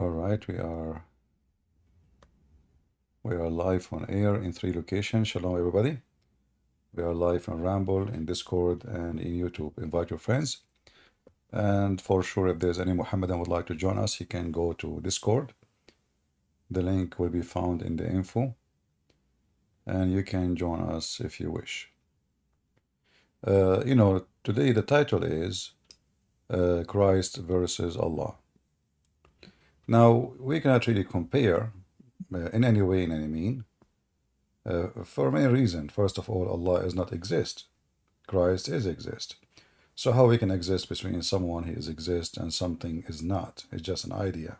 All right, we are live on air in 3 locations. Shalom, everybody. We are live on Ramble, in Discord, and in YouTube. Invite your friends. And for sure, if there's any Muhammadan would like to join us, he can go to Discord. The link will be found in the info, and you can join us if you wish. Today the title is Christ versus Allah. Now, we cannot really compare in any way, in any mean, for many reasons. First of all, Allah is not exist. Christ is exist. So how we can exist between someone who is exist and something is not? It's just an idea.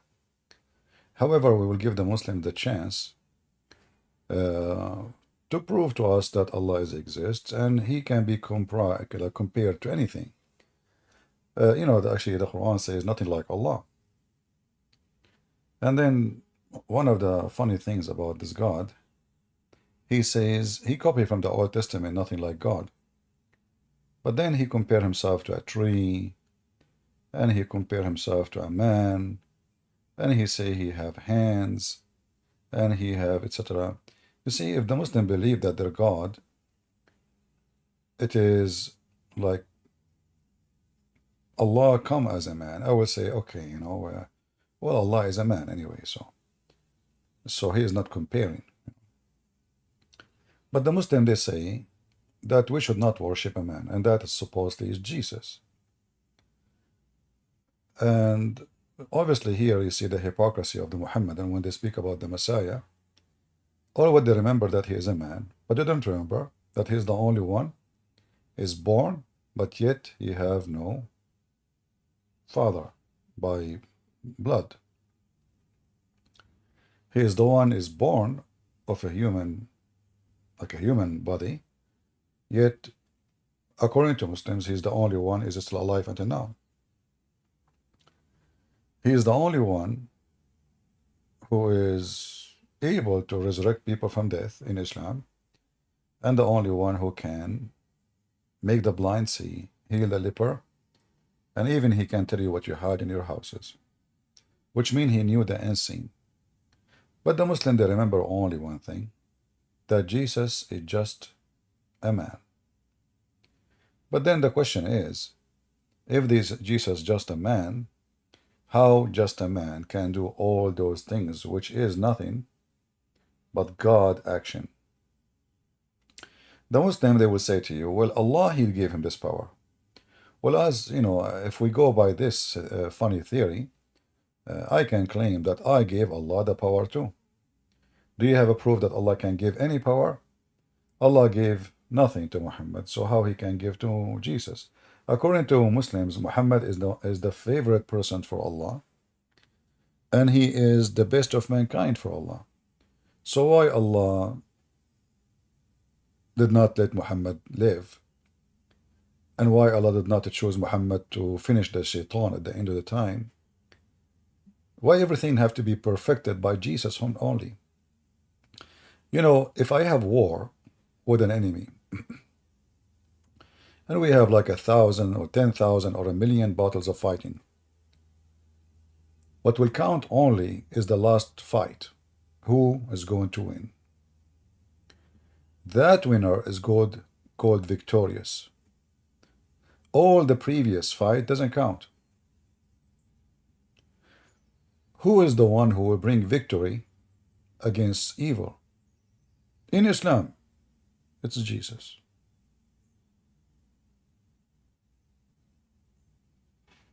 However, we will give the Muslim the chance to prove to us that Allah is exists and he can be compared to anything. Actually the Quran says nothing like Allah. And then one of the funny things about this God, he says he copied from the Old Testament nothing like God. But then he compared himself to a tree, and he compared himself to a man, and he say he have hands, and he have etc. You see, if the Muslim believe that their God, it is like Allah come as a man, I will say, okay, well, Allah is a man anyway, so he is not comparing. But the Muslim, they say that we should not worship a man, and that supposedly is Jesus. And obviously here you see the hypocrisy of the Muhammadan when they speak about the Messiah. All what they remember that he is a man, but they don't remember that he is the only one is born, but yet he have no father by blood. He is the one is born of a human, like a human body, yet according to Muslims, he is the only one is still alive until now. He is the only one who is able to resurrect people from death in Islam, and the only one who can make the blind see, heal the leper, and even he can tell you what you hide in your houses, which means he knew the unseen. But the Muslim, they remember only one thing, that Jesus is just a man. But then the question is, if this Jesus just a man, how just a man can do all those things, which is nothing but God action? The Muslim, they will say to you, well, Allah, he gave him this power. Well, as you know, if we go by this funny theory, I can claim that I gave Allah the power too. Do you have a proof that Allah can give any power? Allah gave nothing to Muhammad, so how he can give to Jesus? According to Muslims, Muhammad is the favorite person for Allah, and he is the best of mankind for Allah. So why Allah did not let Muhammad live? And why Allah did not choose Muhammad to finish the shaitan at the end of the time? Why everything have to be perfected by Jesus only? You know, if I have war with an enemy, and we have like 1,000 or 10,000 or 1,000,000 battles of fighting, what will count only is the last fight. Who is going to win? That winner is called victorious. All the previous fight doesn't count. Who is the one who will bring victory against evil? In Islam, it's Jesus.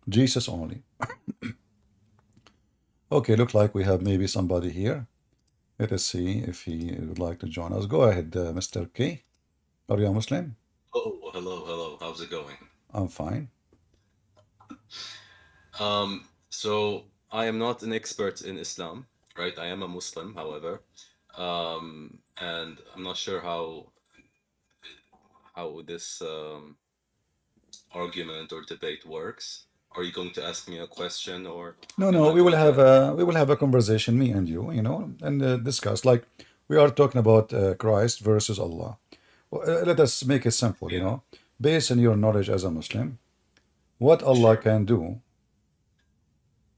Jesus only. Okay, look like we have maybe somebody here. Let us see if he would like to join us. Go ahead, Mr. K. Are you a Muslim? Oh, hello. How's it going? I'm fine. So I am not an expert in Islam, right? I am a Muslim, however, and I'm not sure how this argument or debate works. Are you going to ask me a question, or No, am no, I going to? we will have a conversation, me and you, and discuss. Like we are talking about Christ versus Allah. Well, let us make it simple, Yeah, based on your knowledge as a Muslim, what Allah sure. can do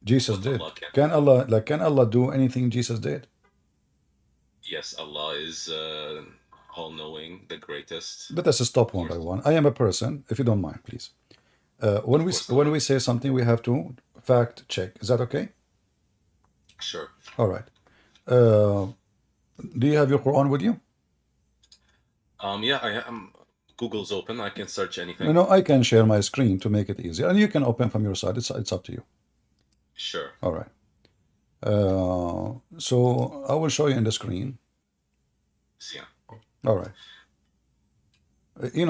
Jesus what did. Allah can. Can Allah do anything Jesus did? Yes, Allah is all-knowing, the greatest. Let us stop Of one by course, one. I am a person, if you don't mind, please. of course, no When worries. we say something, we have to fact check. Is that okay? Sure. All right. Uh, do you have your Quran with you? Yeah, I am. Google's open. I can search No, anything. no, I can share my screen to make it easier, and you can open from your side. It's up to you. Sure. All right. So I will show you in the screen. Yeah. All right.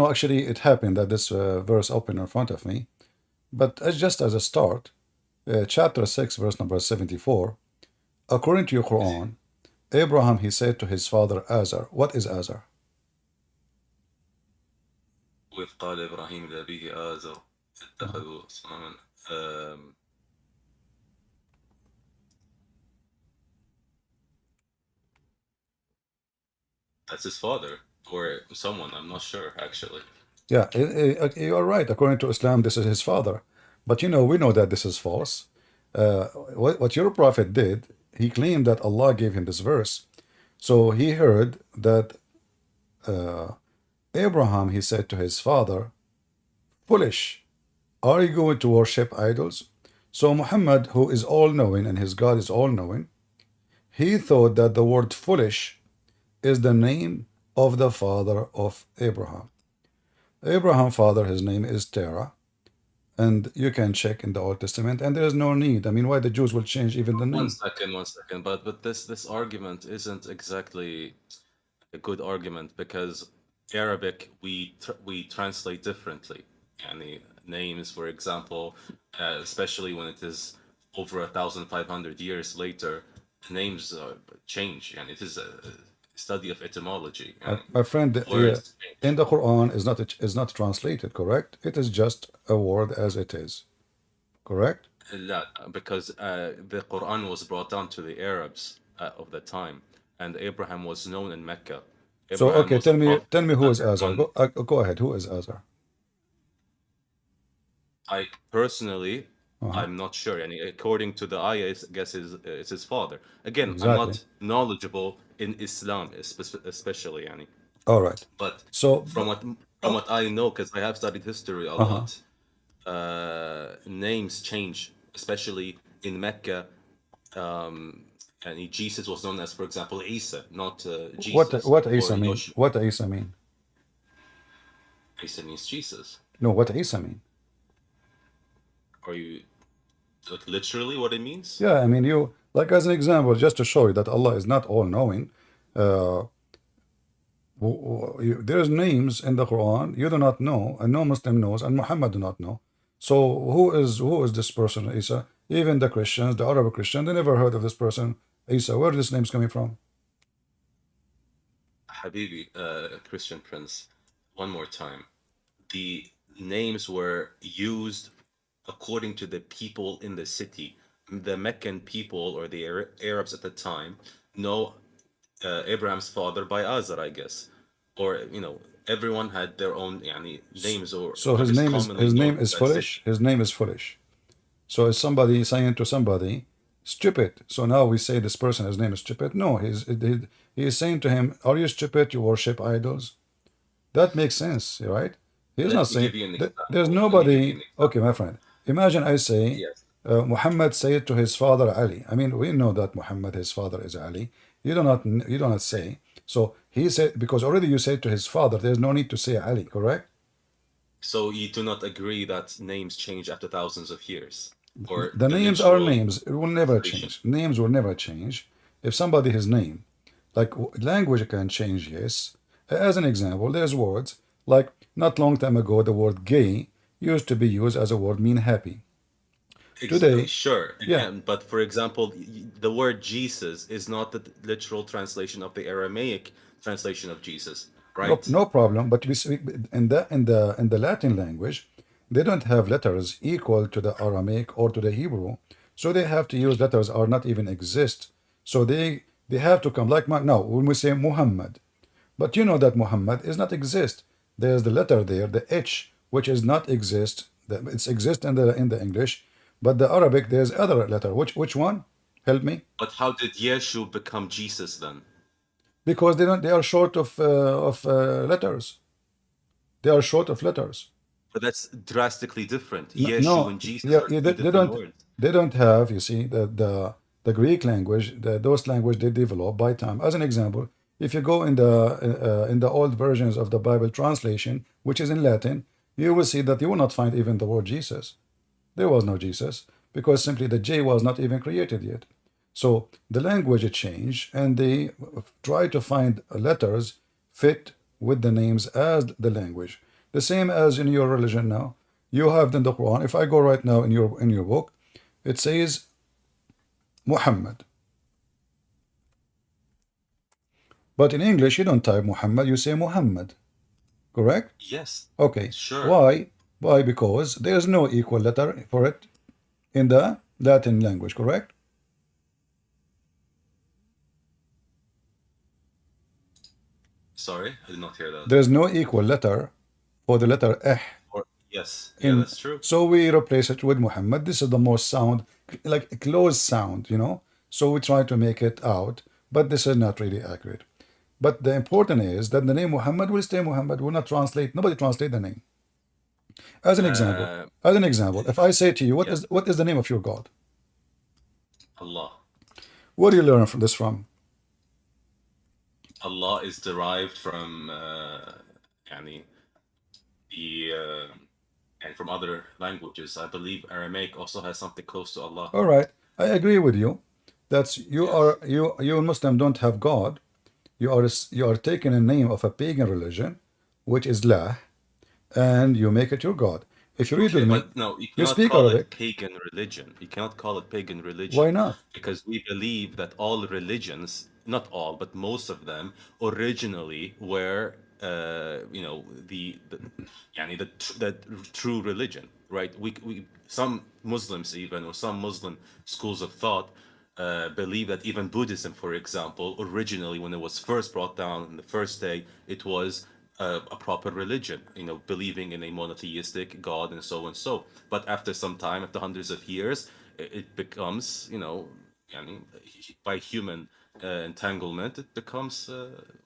Actually, it happened that this verse opened in front of me, but just as a start, chapter 6, verse number 74. According to your Quran, Abraham, he said to his father Azar. What is Azar? وإذ قال إبراهيم لأبيه آزر Uh-huh. اتخذوا صنما. Um, that's his father or someone. I'm not sure actually. Yeah, you are right. According to Islam, this is his father. But we know that this is false. What your prophet did, he claimed that Allah gave him this verse. So he heard that uh, Abraham, he said to his father, foolish, are you going to worship idols? So Muhammad, who is all knowing and his God is all knowing, he thought that the word foolish is the name of the father of Abraham. Abraham's father, his name is Terah, and you can check in the Old Testament, and there is no need. I mean, why the Jews will change even the One name? second, one second. But this argument isn't exactly a good argument because Arabic we translate differently. Yani names, for example, especially when it is over 1,500 years later, names change, and it is a study of etymology and My friend, words in change. the Quran is not translated, correct? It is just a word as it is, correct? لا, because the Quran was brought down to the Arabs of the time, and Abraham was known in Mecca. So, Abraham okay, was a prophet tell me who at is that Azar. time. Go ahead. Who is Azar? I personally, Uh-huh. I'm not sure. And according to the ayah, I guess is his father. Again, I'm Exactly. not knowledgeable in Islam, especially, yani. All right. But So, from what from oh, what I know, because I have studied history a uh-huh. lot, names change, especially in Mecca. And Jesus was known as, for example, Isa, not Jesus, What or Isa mean? Yoshua. What Isa mean? Isa means Jesus. No, what Isa mean? Are you like literally what it means? Yeah, I mean, like as an example, just to show you that Allah is not all knowing. Uh, there's names in the Quran you do not know, and no Muslim knows, and Muhammad do not know. So who is this person, Isa? Even the Christians, the Arab Christian, they never heard of this person, Isa. Where this name's coming from? Habibi, Christian Prince, one more time. The names were used according to the people in the city. The Meccan people or the Arabs at the time know Abraham's father by Azar, I guess. Or, everyone had their own yani, names or So what his is name is commonly his known name in is that city. foolish. His name is foolish. So is somebody saying to somebody, stupid. So now we say this person, his name is stupid. No, he is saying to him, are you stupid? You worship idols? That makes sense, right? He's not Let me saying give you an that there's example. Let me give you nobody. an Okay, my friend. Imagine I say, Yes. Muhammad said to his father Ali. I mean, we know that Muhammad, his father is Ali. You do not say. So he said, because already you said to his father, there's no need to say Ali, correct? So you do not agree that names change after thousands of years, or The the names are literal names. It will never translation? change. Names will never change. If somebody his name, like language can change, yes. As an example, there's words like not long time ago the word gay used to be used as a word mean happy. Today, Sure, yeah, again, but for example, the word Jesus is not the literal translation of the Aramaic translation of Jesus, no, right? no problem. But we speak in the Latin language, they don't have letters equal to the Aramaic or to the Hebrew, so they have to use letters are not even exist. So they have to come like now when we say Muhammad, but you know that Muhammad is not exist. There's the letter there, the H, which is not exist. It's exist in the English, But the Arabic, there's other letter. Which one? Help me. But how did Yeshu become Jesus then? Because they don't. They are short of letters. They are short of letters. But that's drastically different. No, Yeshu no, and Jesus yeah, are yeah, two they different don't. words. They don't have. You see, the Greek language, those language they develop by time. As an example, if you go in the old versions of the Bible translation, which is in Latin, you will see that you will not find even the word Jesus. There was no Jesus because simply the J was not even created yet. So the language changed, and they try to find letters fit with the names as the language. The same as in your religion now. You have in the Quran. If I go right now in your book, it says Muhammad. But in English, you don't type Muhammad, you say Muhammad. Correct? Yes, Okay. sure. Why? Why? Because there's no equal letter for it in the Latin language, correct? Sorry, I did not hear that. There's no equal letter for the letter eh Or yes, yeah, in, that's true. so we replace it with Muhammad. This is the most sound, like a close sound, you know. So we try to make it out, but this is not really accurate. But the important is that the name Muhammad will stay Muhammad, will not translate. Nobody translate the name. Uh, As an example, if I say to you, yes, what is the name of your God? Allah. Where do you learn from this from? Allah is derived from يعني the and from other languages. I believe Aramaic also has something close to Allah. All right, I agree with you. That's Yes. you Muslim don't have God. You are taking a name of a pagan religion, which is La, and you make it your God. If you read Okay, with me, but no, you you cannot speak call it Arabic. pagan religion. You cannot call it pagan Why religion not? because we believe that all religions, not all, but most of them, originally were, يعني the true religion, right? We some Muslims even, or some Muslim schools of thought, believe that even Buddhism, for example, originally when it was first brought down in the first day, it was a proper religion, believing in a monotheistic God and so and so. But after some time, after hundreds of years, it becomes, يعني, by human entanglement, it becomes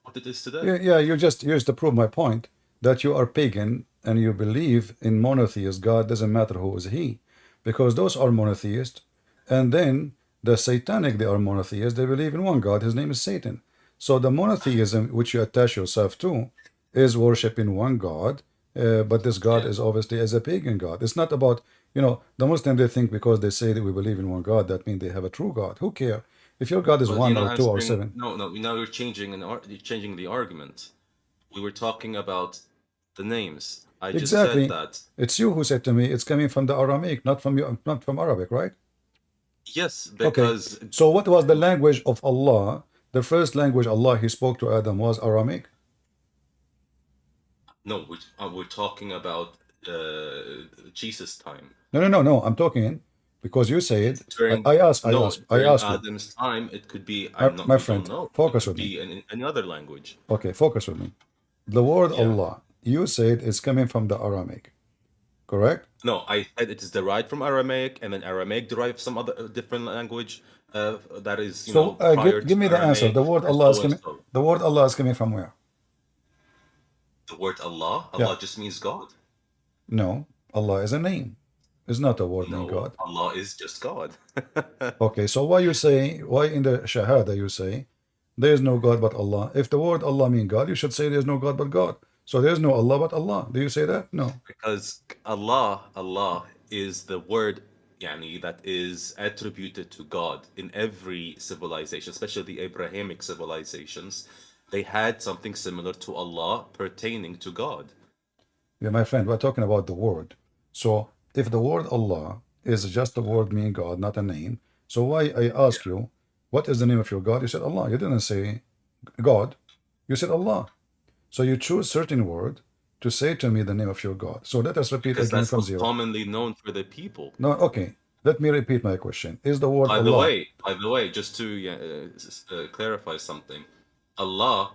what it is today. Yeah, yeah, you just used to prove my point that you are pagan and you believe in monotheist God, doesn't matter who is he, because those are monotheist. And then the satanic, they are monotheist, they believe in one God, his name is Satan. So the monotheism which you attach yourself to is worshiping one God, but this God Yeah, is obviously as a pagan God. It's not about, the Muslim, they think because they say that we believe in one God, that means they have a true God. Who care? If your God is but you're one not or two or answering. seven. No, no. Now you're changing the argument. We were talking about the names. I just said Exactly. that. It's you who said to me it's coming from the Aramaic, not from you, not from Arabic, right? Yes, Okay. because So what was the language of Allah? The first language Allah he spoke to Adam was Aramaic. no, we're talking about Jesus' time. No, no, no, no. I'm talking because you said During no, I during ask you, Adam's time, it could be. my, I'm not. my We don't friend, know. It focus could with me. be in another language. Okay, focus with me. The word Yeah. Allah, you said is coming from the Aramaic, correct? No, I said it is derived from Aramaic, and then Aramaic derived some other different language that is, So prior give to me the answer. Aramaic, The word and Allah is so and coming. so. The word Allah is coming from where? The word Allah, Yeah. Allah just means God. No, Allah is a name. It's not a word mean No, God. Allah is just God. Okay, so why in the Shahada you say there is no God but Allah? If the word Allah mean God, you should say there's no God but God. So there's no Allah but Allah. Do you say that? No. Because Allah is the word yani, that is attributed to God in every civilization, especially the Abrahamic civilizations. They had something similar to Allah pertaining to God. Yeah, my friend, we're talking about the word. So if the word Allah is just a word mean God, not a name, so why I Yeah. ask you, what is the name of your God? You said Allah. You didn't say God. You said Allah. So you choose certain word to say to me the name of your God. So let us repeat Because again that's from what's zero. commonly known for the people. No, okay. Let me repeat my question. Is the word Allah? By the way, just to clarify something, Allah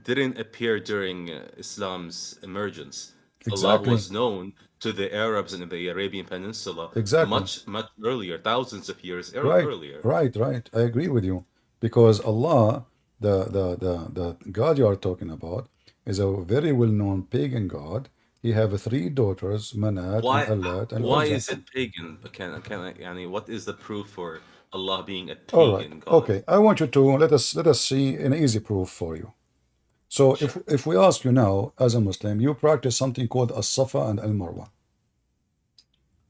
didn't appear during Islam's emergence. Allah Exactly. was known to the Arabs in the Arabian Peninsula Exactly. much, much earlier, thousands of years Right. earlier. Right. Right. I agree with you because Allah, the God you are talking about, is a very well-known pagan God. He have three daughters, Manat and Why Allat and why Uzza. is it pagan? Can I, yani, what is the proof for Allah being a All right. pagan God? Okay. I want you to let us see an easy proof for you. So Sure. if we ask you now, as a Muslim, you practice something called as-Safa and al-Marwa.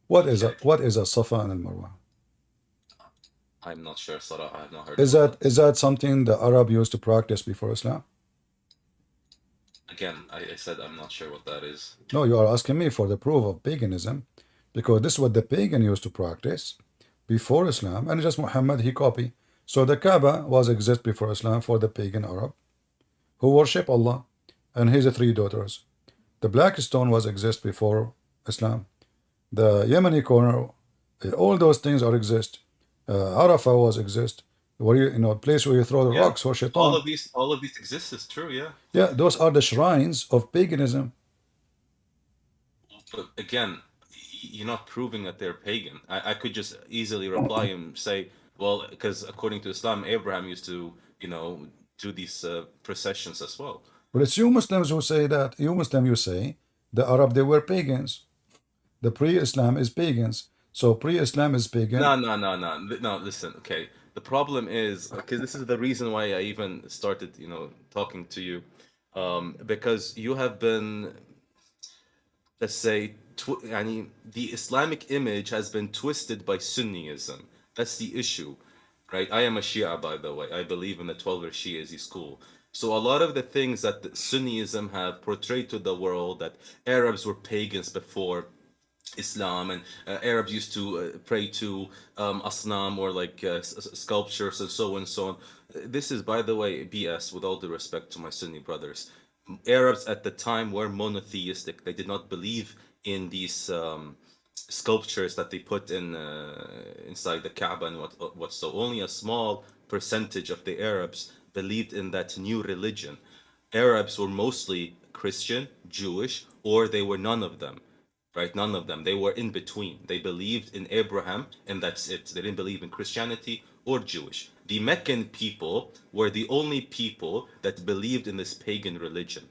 Okay. What is as-Safa and al-Marwa? I'm not sure, Sarah. I have not heard Is about that that. something the Arab used to practice before Islam? Again, I said I'm not sure what that is. No, you are asking me for the proof of paganism, because this is what the pagan used to practice before Islam, and just Muhammad he copied. So the Kaaba was exist before Islam for the pagan Arab who worship Allah and his three daughters. The black stone was exist before Islam. The Yemeni corner, all those things are exist. Arafah was exist, where place where you throw the Yeah. rocks for shaitan. All of these exist, is true, yeah. Yeah, those are the shrines of paganism. But again, you're not proving that they're pagan. I could just easily reply and say, well, because according to Islam, Abraham used to, do these processions as well. But it's you Muslims who say that. You Muslim, you say the Arab they were pagans. The pre-Islam is pagans. So pre-Islam is pagan. No, no, no, no, no. Listen, okay. The problem is because this is the reason why I even started, talking to you, because you have been, let's say, the Islamic image has been twisted by Sunniism. That's the issue, right? I am a Shia, by the way. I believe in the 12 Shias school. So a lot of the things that the Sunniism have portrayed to the world, that Arabs were pagans before Islam, and Arabs used to pray to asnam, or like sculptures and so on and so on. This is, by the way, BS, with all due respect to my Sunni brothers. Arabs at the time were monotheistic. They did not believe in these sculptures that they put in inside the Kaaba and what. So only a small percentage of the Arabs believed in that new religion. Arabs were mostly Christian, Jewish, or they were none of them, right? None of them. They were in between. They believed in Abraham, and that's it. They didn't believe in Christianity or Jewish. The Meccan people were the only people that believed in this pagan religion.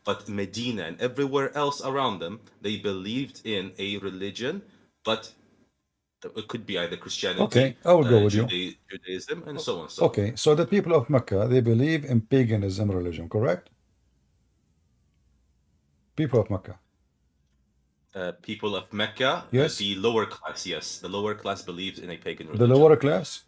But Medina and everywhere else around them, they believed in a religion, but it could be either Christianity, Okay, I will go with you. Judaism, and so on and so on. Okay, so the people of Mecca, they believe in paganism religion, correct? People of Mecca. People of Mecca, Yes, the lower class, yes, the lower class believed in a pagan the religion. lower class.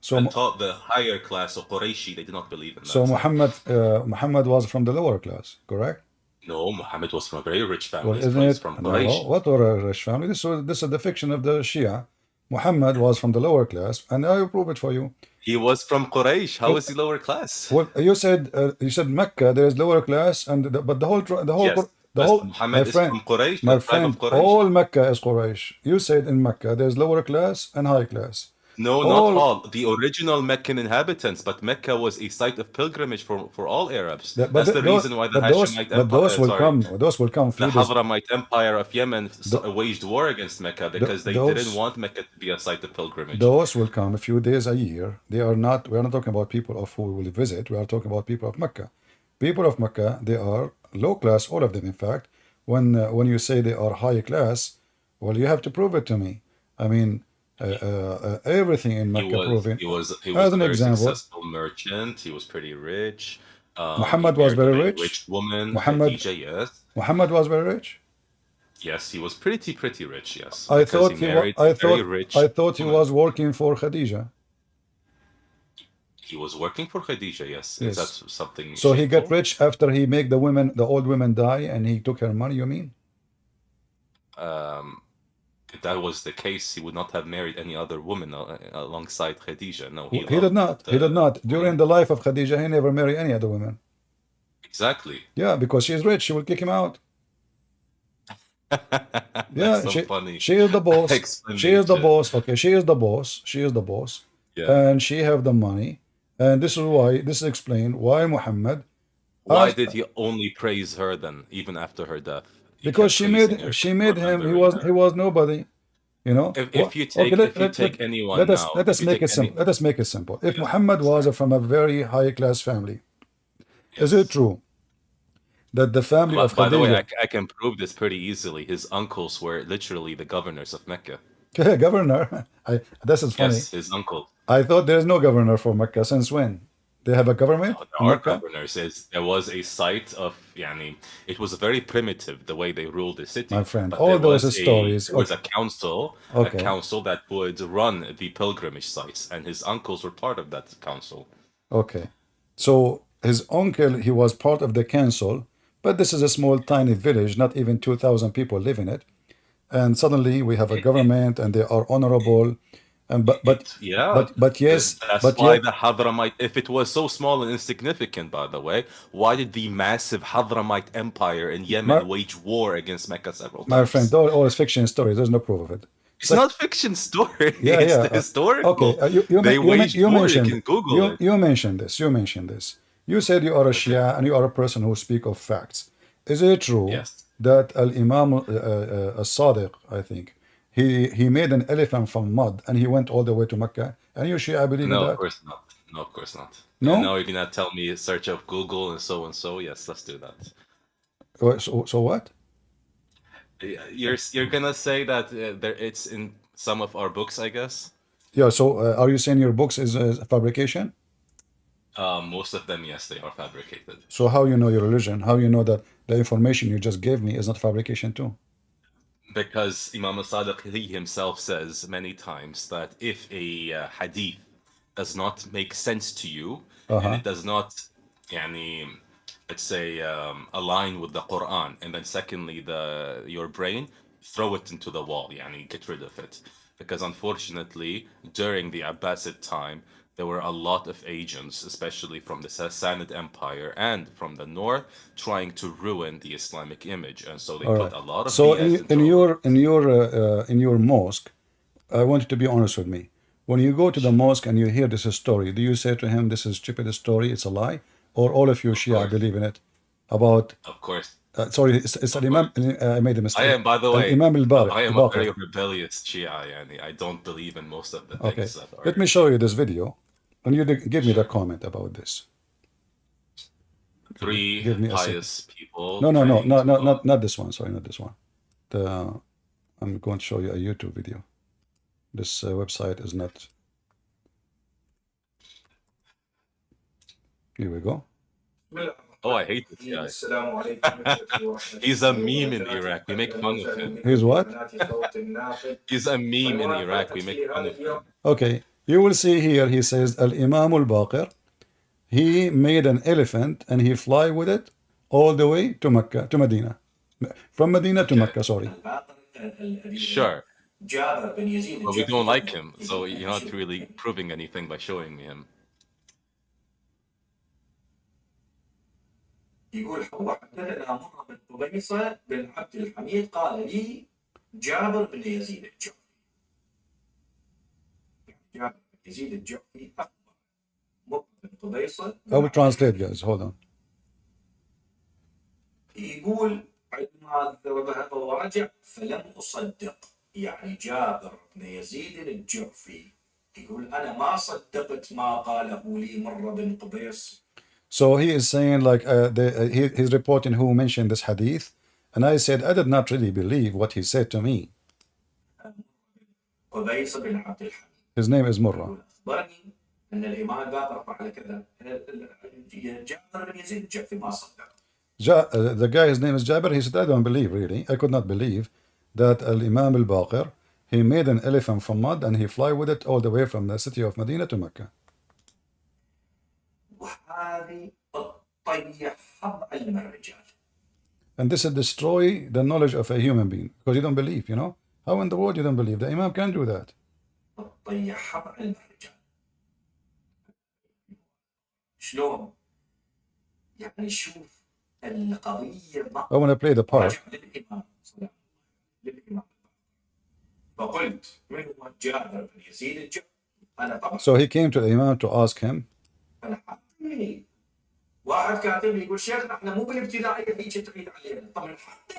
So The higher class of Qurayshi, they did not believe in so that. Muhammad was from the lower class, correct? No, Muhammad was from a very rich Well, family. isn't He's it? from No, Quraysh. what were a rich family? This is the fiction of the Shia. Muhammad was from the lower class, and I will prove it for you. He was from Quraysh. How Well, is he lower class? well, you said Mecca there is lower class, but Yes, the but whole Muhammad is from Quraysh, the my tribe of friend, Quraysh. all Mecca is Quraysh. You said in Mecca there's lower class and high class. No, not All all. The original Meccan inhabitants, but Mecca was a site of pilgrimage for all Arabs. that, but That's th- the reason why the Hashemite Empire, those will come a the few days. Havramite Empire of Yemen Th- waged war against Mecca th- because they didn't those want Mecca to be a site of pilgrimage. Those will come a few days a year. They are not. We are not talking about people of who we will visit. We are talking about people of Mecca. People of Mecca, they are low class. All of them, in fact. When you say they are high class, well, you have to prove it to me. I mean, everything in He Mecca was proving. he was he was As a an very example, successful merchant. He was pretty rich. He Muhammad was married a very very rich. rich woman, Muhammad Khadija. Yes, Muhammad was very rich. yes, he was pretty rich. Yes, because he married a very I rich thought he woman. was working for Khadija. He was working for Khadija. Yes, is that Yes. something So he got shameful? rich after he make the old women die, and he took her money. You mean? Um, if that was the case, he would not have married any other woman alongside Khadija. No, he He did loved not. He did the not. woman. During the life of Khadija, he never married any other women. Exactly. Yeah, because she's rich. She will kick him out. That's Yeah, so funny she is the boss. She is the explanation. boss. Okay, she is the boss. She is the boss, Yeah. and she have the money. And this is why. This is explained why Muhammad Why asked. did he only praise her then, even after her death? He because kept praising her, she kept made him, remembering he her. was nobody, you know. If you Okay, take if you take anyone now, let if us you make take it any, simple. Let us make it simple. If yeah, Muhammad was sorry, from a very high class family, is it yes. true that the family of But by the way, Khadija, I can prove this pretty easily. His uncles were literally the governors of Mecca. governor, this is funny. Yes, his uncles. I thought there's no governor for Mecca. Since when? They have a No, government there in are Mecca? governors. There was a site of, yani, it was very primitive the way they ruled the My city, friend, but all those stories. there was Okay, a okay, council that would run the pilgrimage sites, and his uncles were part of that council. okay. So his uncle, he was part of the council, but this is a small, tiny village. Not even 2,000 people live in it. And suddenly we have a It, it, government, and they are honorable. And yeah, but yes, that's but why yet, the Hadramite, if it was so small and insignificant, by the way, why did the massive Hadramite Empire in my Yemen wage war against Mecca several my friend, times? all is fiction stories. There's no proof of it. It's not fiction story. Yeah, It's yeah. the Okay. historical. They waged You war. You mentioned can Google it. you mentioned this. You mentioned this. You said you are a Okay. Shia and you are a person who speak of facts. Is it true Yes. that Al Imam Al Sadiq, I think, he made an elephant from mud and he went all the way to Mecca? And you Shia believe in No, of that? course not. No, of course not. And No. now you're gonna tell me search of Google and so and so. Yes, let's do that. So what? You're gonna say that there it's in some of our books, I guess. Yeah. So are you saying your books is a fabrication? Most of them, yes, they are fabricated. So how you know your religion? How you know that the information you just gave me is not fabrication too? Because Imam al-Sadiq, he himself says many times that if a hadith does not make sense to you and Uh-huh. it does not, yani, let's say, align with the Quran, and then secondly, your brain, throw it into the wall, yani, get rid of it. Because unfortunately, during the Abbasid time, there were a lot of agents, especially from the Sassanid Empire and from the north, trying to ruin the Islamic image, and so they All put right. a lot of So BS into a lot. in your mosque, I want you to be honest with me. When you go to the mosque and you hear this story, do you say to him, "This is stupid story, it's a lie," or all of you Of Shia course, believe in it? About of course, sorry, it's of Al Imam. course. I made a I mistake. am, by the Al way, Imam I Al am a Baqir. very rebellious Shia, yani. I don't believe in most of the Okay, things that let are. me show you this video, and you give me the Sure. comment about this. Three Give me a second. pious people No, no, no, praying no, to no, God. not this one. Sorry, not this one. The I'm going to show you a YouTube video. This website is not. Here we go. Oh, I hate this guy. He's a meme in Iraq. We make fun of him. Here's what? He's a meme in Iraq. We make fun of him. Okay, you will see here he says Al Imam Al Baqir. He made an elephant and he fly with it all the way to Mecca, to Medina. From Medina to Okay, Mecca, sorry. sure. But we don't like him, so you're not really proving anything by showing me him. يقول وحدثنا مرة بن قبيصة بن عبد الحميد قال لي جابر بن يزيد الجعفي. جابر بن يزيد الجعفي أخبر مرة بن قبيصة. I will translate, guys. Hold on. يقول عندما ذهب ورجع فلم أصدق، يعني جابر بن يزيد الجعفي يقول أنا ما صدقت ما قاله لي مرة بن قبيص. So he is saying like he's reporting who mentioned this hadith, and I said I did not really believe what he said to me. قبيص بن عبد الحميد. His name is Murrah. يقول أخبرني أن الإمام الباقر فعل كذا. جابر بن يزيد الجعفي ما صدق. The guy, his name is Jabir. He said, I don't believe, really. I could not believe that Al Imam Al Baqir, he made an elephant from mud and he fly with it all the way from the city of Medina to Mecca. وهذه تطيح علم الرجال. And this is destroy the knowledge of a human being because you don't believe, you know? How in the world you don't believe? The Imam can do that. تطيح علم الرجال. شلون؟ يعني شوف القضية ما I want to play the part. رجع للإمام صلى للإمام. فقلت من هو جابر بن يزيد الجعفي؟ أنا طبعا. So he came to the Imam to ask him. أنا حقي واحد كاتب لي يقول شيخنا احنا مو بالابتدائية هيك تعيد علينا، طبعا حتى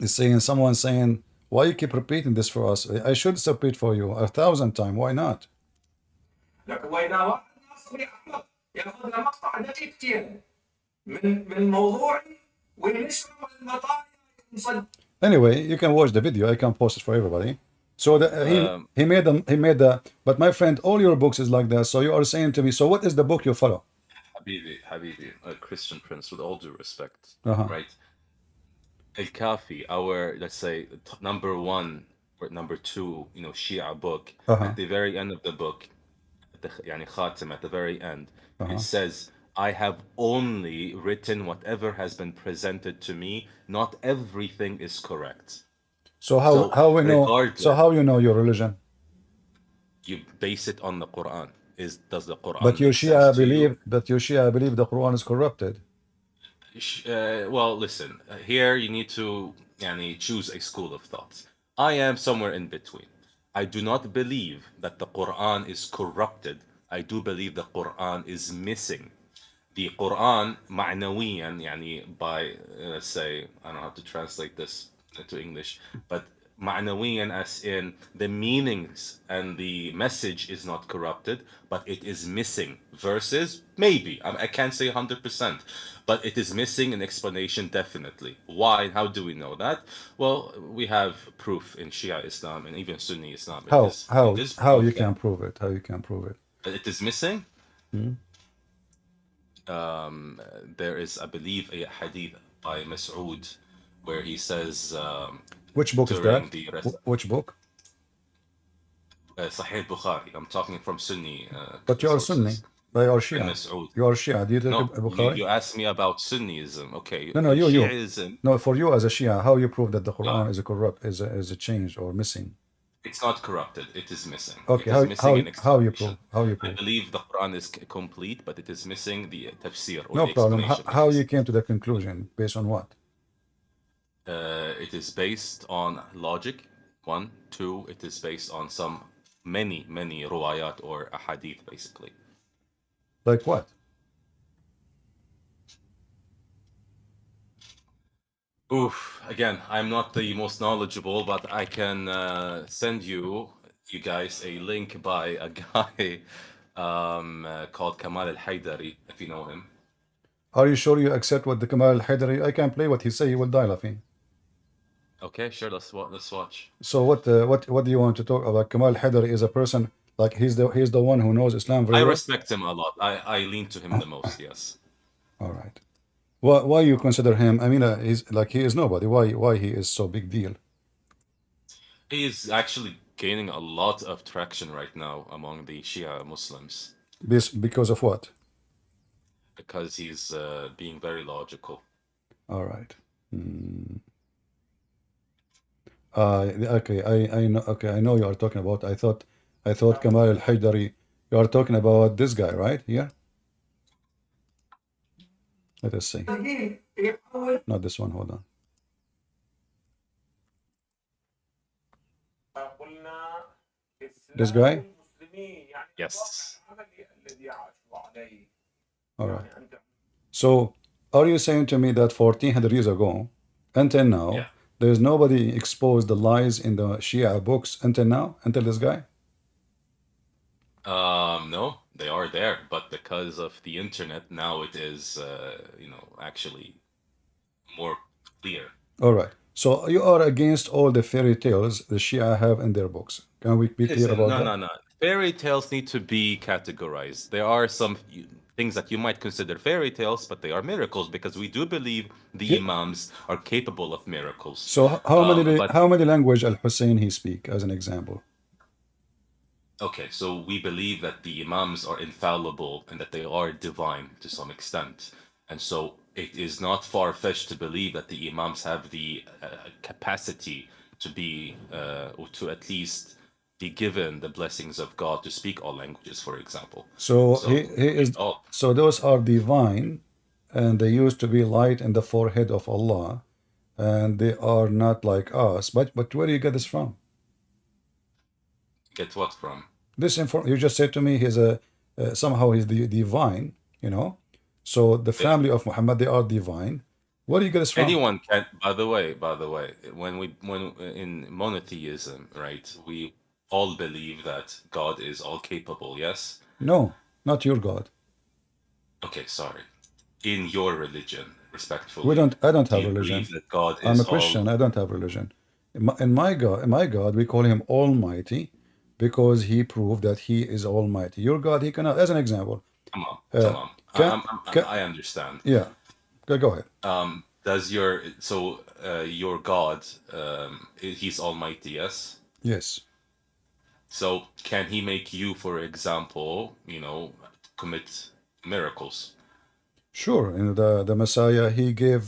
It's saying someone saying, why you keep repeating this for us? I should repeat for you 1,000 times. Why not? لكن وإذا واحد ناصري أحمق ياخذ له مقطع دقيقتين من موضوعي وينشره المطايا مصدق. Anyway, you can watch the video. I can post it for everybody. So he made the. But my friend, all your books is like that. So you are saying to me, so what is the book you follow? Habibi, a Christian Prince, with all due respect, Uh-huh. right? Al-Kafi, our, let's say, number one or number two, Shia book, at the very end of the book, يعني Khatim, at the very end, it says, I have only written whatever has been presented to me. Not everything is correct. So how we know? regardless, So how you know your religion? you base it on the Quran. Does the Quran But your make sense Shia to you? believe. But your Shia believe the Quran is corrupted. Well, listen, here you need to choose a school of thought. I am somewhere in between. I do not believe that the Quran is corrupted. I do believe the Quran is missing. The Quran, معنويا, by, let's say, I don't know how to translate this into English, but معنويا as in the meanings and the message is not corrupted, but it is missing verses, maybe. I can't say 100%, but it is missing an explanation definitely. Why and how do we know that? Well, we have proof in Shia Islam and even Sunni Islam. How you can prove it? How you can prove it? That it is missing? There is, I believe, a hadith by Mas'ud where he says, which book is that? Which book? Sahih Bukhari. I'm talking from Sunni. But you are Sunni. By your Shia. You are Shia. Do you take Bukhari? You asked me about Sunnism. Okay. No, you. Shiaism. No, for you as a Shia, how you prove that the Quran is a corrupt, is a changed or missing? It's not corrupted. It is missing. Okay, how you prove? How you prove? I believe the Quran is complete, but it is missing the tafsir or no the problem. explanation. How you came to the conclusion? Based on what? It is based on logic. 1, 2. It is based on many ruwayat or ahadith, basically. Like what? Oof. Again, I'm not the most knowledgeable, but I can send you guys a link by a guy called Kamal al-Haydari, if you know him. Are you sure you accept what the Kamal al-Haydari? I can play what he say. He will die laughing. Okay, sure. Let's watch. So what do you want to talk about? Kamal al-Haydari is a person like he's the one who knows Islam very well. I respect him a lot. I lean to him the most. Yes. All right. Why you consider him? I mean, he's like he is nobody. Why he is so big deal? He is actually gaining a lot of traction right now among the Shia Muslims. Because of what? Because he's being very logical. All right. Okay, I know. Okay, I know you are talking about. I thought Kamal al-Haydari. You are talking about this guy, right? Here. Let us see. Not this one. Hold on. This guy? Yes. All right. So, are you saying to me that 1400 years ago, until now, there's nobody exposed the lies in the Shia books until now, until this guy? No, they are there, but because of the internet, now it is, actually more clear. All right. So you are against all the fairy tales the Shia have in their books. Can we be clear about that? No. Fairy tales need to be categorized. There are some things that you might consider fairy tales, but they are miracles because we do believe the imams are capable of miracles. So how many language Al-Hussein he speak, as an example? Okay, so we believe that the imams are infallible and that they are divine to some extent. And so it is not far-fetched to believe that the imams have the capacity to be, or to at least be given the blessings of God to speak all languages, for example. So so those are divine, and they used to be light in the forehead of Allah, and they are not like us. But where do you get this from? Get what from? This you just said to me he's somehow he's the divine, So the family of Muhammad, they are divine, Where do you get this from? Anyone can. By the way, when in monotheism, right, we all believe that God is all capable. Yes. No, not your God. Okay, sorry. In your religion, We respectfully, don't. I don't do have you religion. believe that God I'm is a Christian. all? I don't have religion. In my God, we call him Almighty because he proved that he is Almighty. Your God, he cannot. As an example, Come on, uh, come on. can, can I understand. yeah. Go ahead. Does your God, he's almighty, yes? Yes, So can he make you, for example, commit miracles? sure. In the Messiah, he gave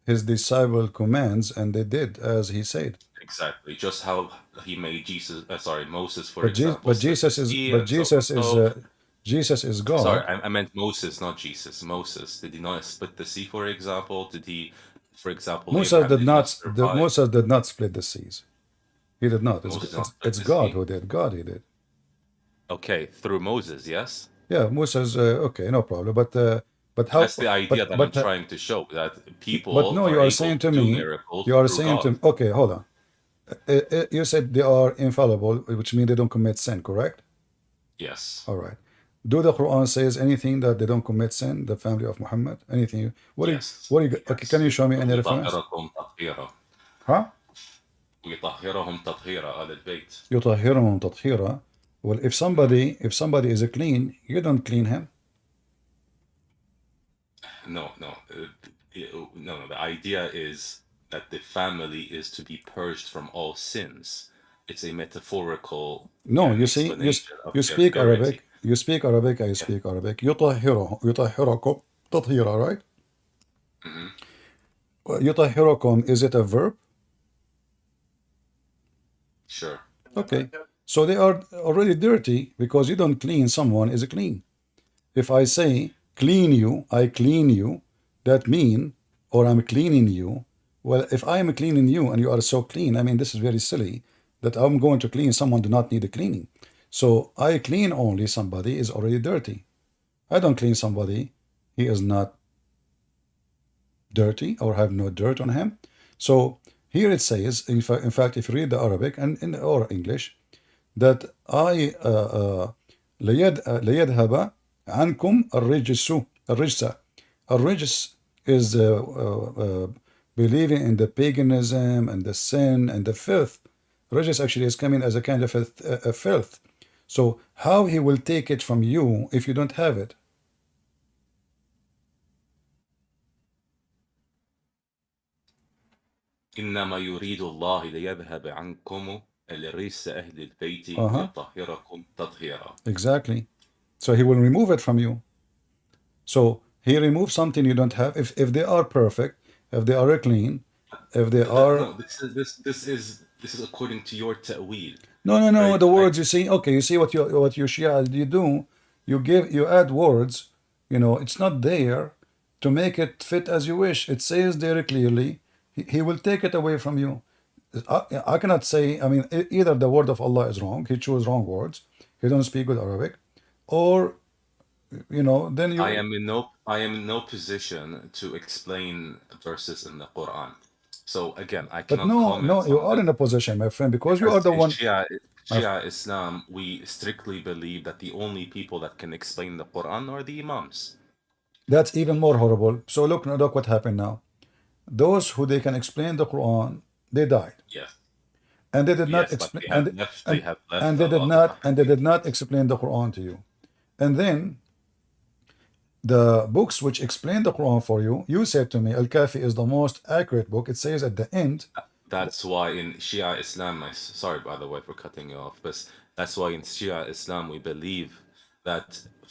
his disciple commands, and they did as he said. Exactly. Just how he made Moses, for But Jesus, example, but split the Jesus is, sea but and so forth. So, Jesus is sorry, God. I meant Moses, not Jesus. Moses, did he not split the sea, for example? Did he, for example, Musa Abraham did did not not. survive? Musa did not split the seas. He did not. Moses did not split It's the God sea. who did. God he did. Okay, through Moses, yes? Yeah, Musa's okay, no problem. But how? That's the idea that I'm trying to show, that But people no, are you are able saying to to do me, miracles you are through saying to God. me, okay, hold on. You said they are infallible, which means they don't commit sin, correct? Yes. All right. Do the Quran says anything that they don't commit sin, the family of Muhammad? Anything? Yes. Okay, can you show me any reference? ويطهركم تطهيرا. Huh? ويطهرهم تطهيرا, آل البيت. يطهرهم تطهيرا. Well, if somebody is clean, you don't clean him. No, no. No, the idea is that the family is to be purged from all sins. It's a metaphorical No, you see, explanation of you their speak purity. Arabic. You speak Arabic. I Yeah. speak Arabic. يطهركم تطهيرا, right? Hmm. يطهركم, is it a verb? Sure. Okay. So they are already dirty because you don't clean someone is clean. If I say clean you, I clean you, that mean, or I'm cleaning you. Well, if I am cleaning you and you are so clean, I mean, this is very silly that I'm going to clean someone do not need a cleaning. So I clean only somebody is already dirty. I don't clean somebody he is not dirty or have no dirt on him. So here it says, in fact, if you read the Arabic and or English, that I ليذهب عنكم الرجس. الرجس is believing in the paganism and the sin and the filth. Rajis actually is coming as a kind of a filth. So how he will take it from you if you don't have it? إنما يريد الله ليذهب عنكم الرجس أهل البيت Uh-huh. ويطهركم تطهيرا. Exactly. So he will remove it from you. So he removes something you don't have. If they are perfect, if they are clean, if they are No, this is according to your ta'wil. no, Right? the words you see. Okay, you see what you Shia you do. You add words. It's not there to make it fit as you wish. It says there clearly. He will take it away from you. I cannot say. I mean, either the word of Allah is wrong. He chose wrong words. He don't speak good Arabic, or then I you. am in no position to explain verses in the Quran. So again, I But cannot no, comment you on are this in a position, my friend, because you because are the in one. Shia Islam, we strictly believe that the only people that can explain the Quran are the Imams. That's even more horrible. So look what happened now. Those who they can explain the Quran, they died, Yes, and they did not yes, but explain, they have left and a lot of they did not ahadith. explain the Quran to you. And then the books which explain the Quran for you, you said to me, Al-Kafi is the most accurate book. It says at the end, That's why in Shia Islam, sorry by the way for cutting you off, but that's why in Shia Islam we believe that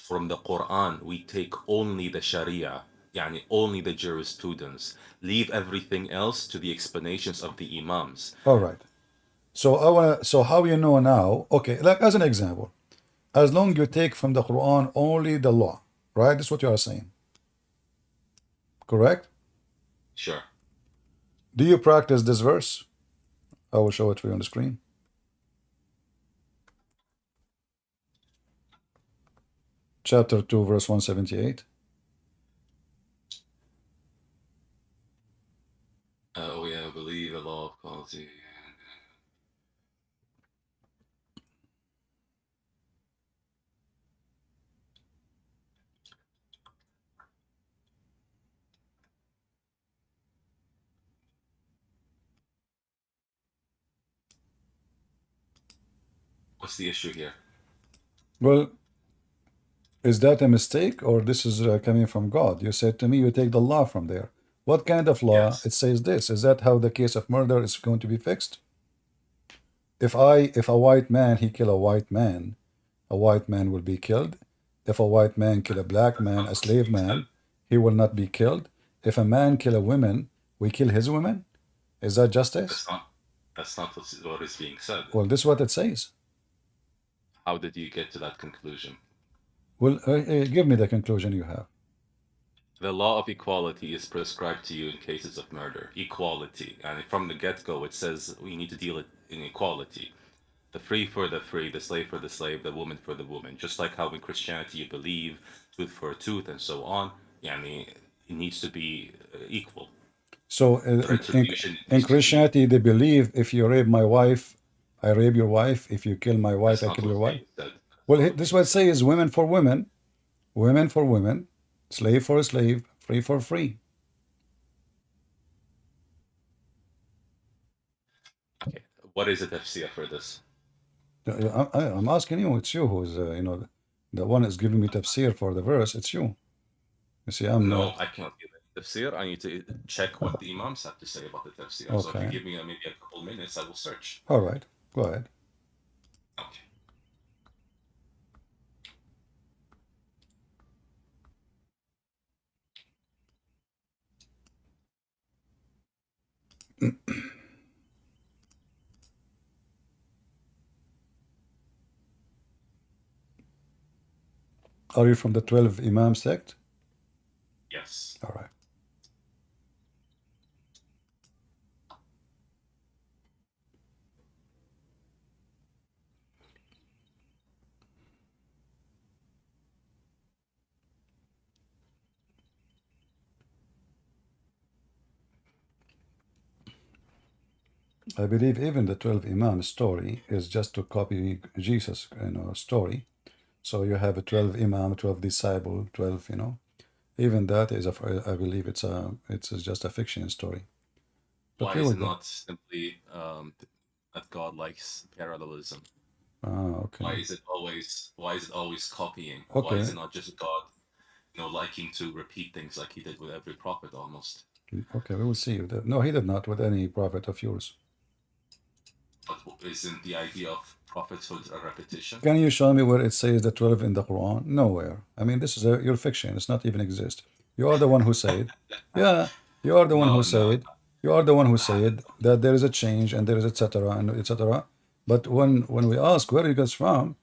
from the Quran we take only the Sharia, yani only the jurisprudence, leave everything else to the explanations of the Imams. all right. So how you know now? Okay, like as an example, as long you take from the Quran only the law, right? That's what you are saying, correct? Sure. Do you practice this verse? I will show it for you on the screen. Chapter 2, verse 178. equality. What's the issue here? Well, is that a mistake or this is coming from God? You said to me you take the law from there. What kind of law? Yes. It says this. Is that how the case of murder is going to be fixed? If a white man he kill a white man will be killed. If a white man kill a black man, a slave man, he will not be killed. If a man kill a woman, we kill his women. Is that justice? That's not what is being said. Well, this is what it says. How did you get to that conclusion? Well, give me the conclusion you have. The law of equality is prescribed to you in cases of murder. Equality. And from the get-go, it says we need to deal it in equality. The free for the free, the slave for the slave, the woman for the woman. Just like how in Christianity you believe tooth for a tooth and so on. Yani, it needs to be equal. So in Christianity, they believe if you rape my wife, I rape your wife. If you kill my wife, I kill your wife. Well, this is what it says: women for women, slave for a slave, free for free. Okay, what is the tafsir for this? I'm asking you. It's you who's the one is giving me tafsir for the verse. It's you. You see, I'm No, not. I cannot give it tafsir. I need to check what the imams have to say about the tafsir. Okay. So if you give me maybe a couple minutes, I will search. All right, go ahead. Okay. Are you from the 12 Imam sect? Yes. All right. I believe even the 12 Imam story is just to copy Jesus, story. So you have a 12 Imam, 12 disciple, 12, Even that is, I believe it's just a fiction story. But Why here is we it go. not simply that God likes parallelism? Okay. Why is it always copying? Okay. Why is it not just God, liking to repeat things like he did with every prophet almost? Okay, we will see. No, he did not with any prophet of yours. But isn't the idea of prophethood a repetition? Can you show me where it says the 12 in the Quran? Nowhere. I mean, this is your fiction. It's not even exist. You are the one who said, yeah, you are the one who said, you are the one who said that there is a change and there is etc. and etc. But when we ask where it goes from,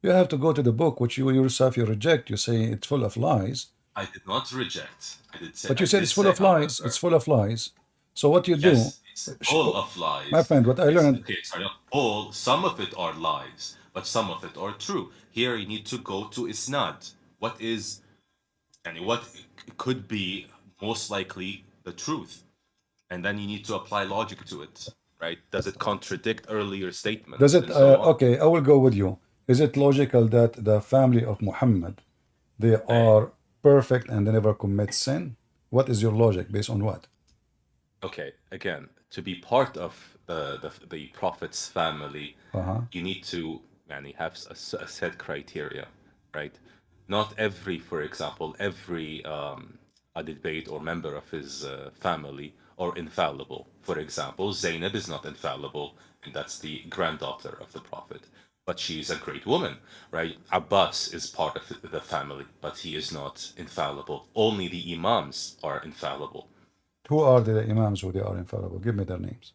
you have to go to the book which you yourself you reject. You say it's full of lies. I did not reject. I did say. But you said it's full say, of lies. however, It's full of lies. So what you yes, do, it's full of lies. my friend, what I learned. Okay, sorry, not all. Some of it are lies, but some of it are true. Here you need to go to isnad. What is, and what could be most likely the truth, and then you need to apply logic to it, right? Does it contradict earlier statements? Does it? And so on? Okay, I will go with you. Is it logical that the family of Muhammad, they are perfect and they never commit sin? What is your logic based on what? Okay, again, to be part of the prophet's family, you need to have a set criteria, right? Not every, for example, every a debate or member of his family are infallible. For example, Zainab is not infallible, and that's the granddaughter of the prophet. But she is a great woman, right? Abbas is part of the family, but he is not infallible. Only the imams are infallible. Who are the imams who they are infallible? Give me their names.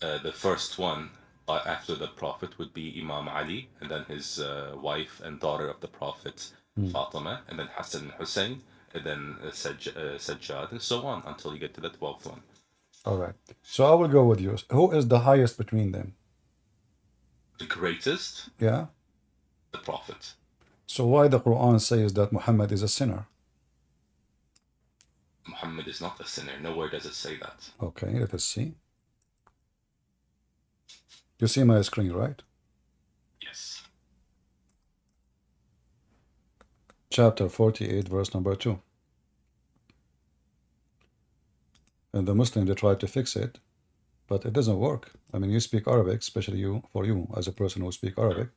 The first one after the prophet would be Imam Ali, and then his wife and daughter of the prophet, Fatima, and then Hassan and Hussein, and then Sajjad, and so on until you get to the 12th one. All right. So I will go with you. Who is the highest between them? The greatest? Yeah. The prophet. So why the Quran says that Muhammad is a sinner? Muhammad is not a sinner. Nowhere does it say that. Okay, let us see. You see my screen, right? Yes. Chapter 48, verse number 2. And the Muslim, they try to fix it, but it doesn't work. I mean, you speak Arabic, especially you, for you, as a person who speaks Arabic.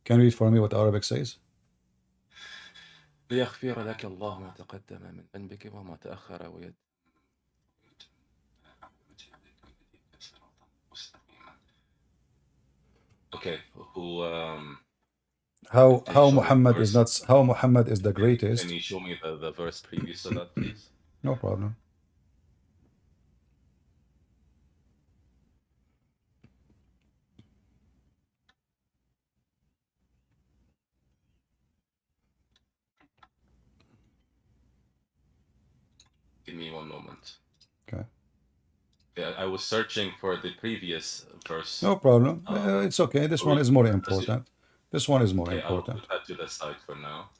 Can you read for me what Arabic says? ليغفر لك الله ما تقدم من ذنبك وما تأخر ويد. Okay, who How show me the Muhammad is verse? not, how Muhammad is the Can greatest. you show me the verse previous to that, please? No problem. Give me one moment. Okay. Yeah, I was searching for the previous verse. No problem. It's okay. This one is more important. This one is more Okay, I'll important. put that to the side for now.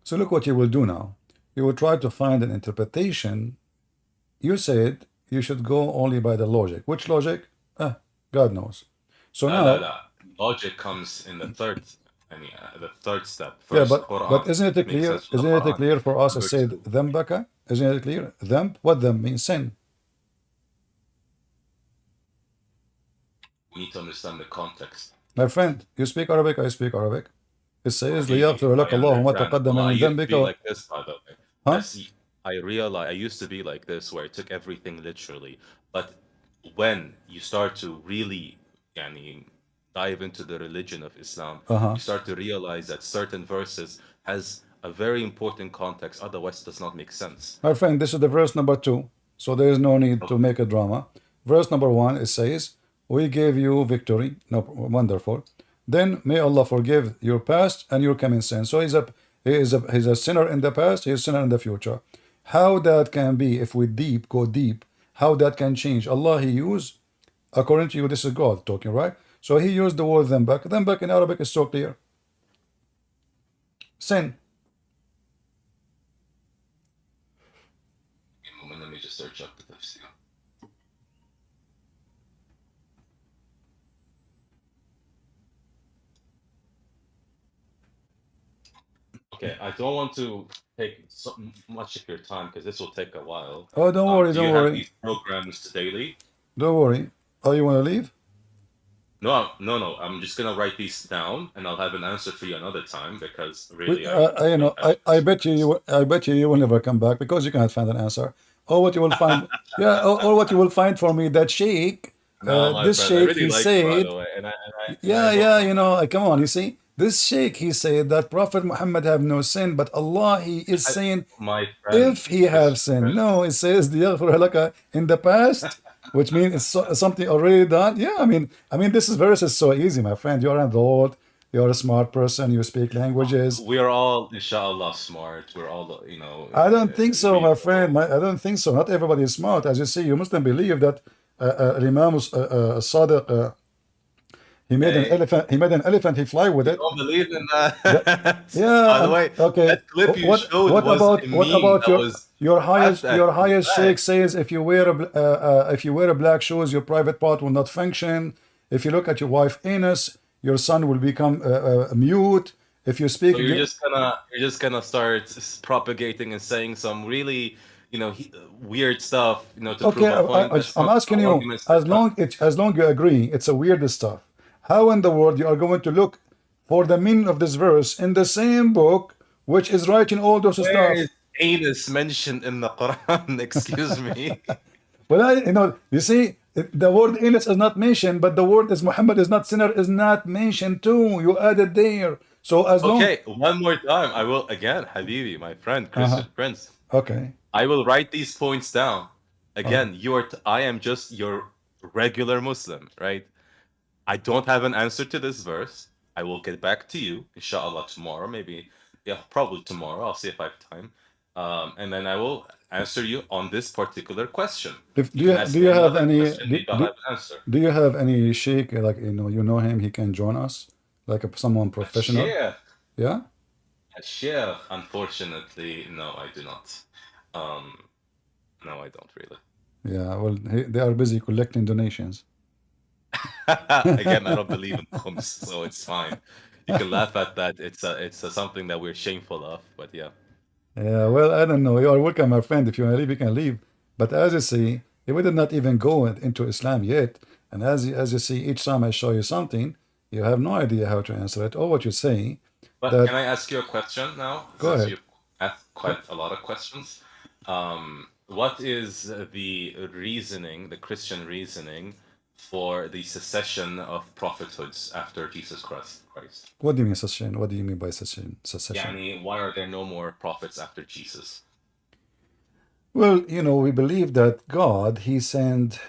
So look what you will do now. You will try to find an interpretation. You said you should go only by the logic. Which logic? God knows. So now, logic comes in the third. I mean, the third step. yeah, First, Quran. but isn't it clear? Isn't it clear for us? It said ذنبك. Isn't it clear? Dhanb. What dhanb means? Sin. We need to understand the context. My friend, you speak Arabic. I speak Arabic. It says ليغفر لك الله ما تقدم من ذنبك. Like this, by the way. Huh? I realize I used to be like this, where I took everything literally. But when you start to really, dive into the religion of Islam, you start to realize that certain verses has a very important context. Otherwise, it does not make sense. My friend, this is the verse number 2. So there is no need to make a drama. Verse number 1, it says, we gave you victory. No, wonderful. Then may Allah forgive your past and your coming sin. So he's a sinner in the past, he's a sinner in the future. How that can be, if we go deep, how that can change? Allah, he used, according to you, this is God talking, right? So he used the word ذنبك. ذنبك in Arabic is so clear. Sin. Let me just search up the tafsir. Okay, I don't want to take so much of your time because this will take a while. Oh, don't worry, do don't you worry. have these programs daily? Don't worry. Oh, you want to leave? No. I'm just gonna write these down, and I'll have an answer for you another time because really, I bet you will never come back because you cannot find an answer. Or what you will find, yeah, or what you will find for me, that sheikh, this sheikh, he said, come on, you see, this sheikh, he said that Prophet Muhammad have no sin, but Allah, he is saying, my friend, if he have sin. No, it says in the past, which means it's something already done. Yeah, I mean, this verse is so easy, my friend. You're an adult. You're a smart person. You speak languages. We are all, inshallah, smart. We're all, I don't think so, my friend. I don't think so. Not everybody is smart. As you see, you mustn't believe that Imam Sadiq, he made an elephant. He made an elephant. He fly with it. Don't believe in that. Yeah. By the way, okay. that clip you showed what was about your highest sheikh says if you wear a black shoes, your private part will not function. If you look at your wife anus, your son will become mute. If you speak, so you're just gonna start propagating and saying some really weird stuff to prove a point. I'm asking you, as long you agree it's a weird stuff. How in the world you are going to look for the meaning of this verse in the same book which is writing all those stuff? Where is anus mentioned in the Quran? Excuse me. Well, you see, the word anus is not mentioned, but the word is Muhammad is not sinner is not mentioned too. You added there. So as long. Okay, one more time. I will again, Habibi, my friend, Christian Prince. Okay. I will write these points down. Again, I am just your regular Muslim, right? I don't have an answer to this verse. I will get back to you, inshallah, tomorrow. Maybe, probably tomorrow. I'll see if I have time. And then I will answer you on this particular question. Do you have any sheikh, like you know him, he can join us, like someone professional? Yeah. Yeah? A sheikh, unfortunately, no, I do not. No, I don't really. Yeah, well, they are busy collecting donations. Again, I don't believe in khums, so it's fine. You can laugh at that. It's something that we're shameful of, but yeah. Yeah, well, I don't know. You are welcome, my friend. If you want to leave, you can leave. But as you see, we did not even go into Islam yet. And as you see, each time I show you something, you have no idea how to answer it or what you say. But That can I ask you a question now, go since ahead. you've asked quite a lot of questions? What is the reasoning, the Christian reasoning, for the secession of prophethoods after Jesus Christ? What do you mean secession? What do you mean by secession? Secession. Yani, why are there no more prophets after Jesus? Well, we believe that God, He sent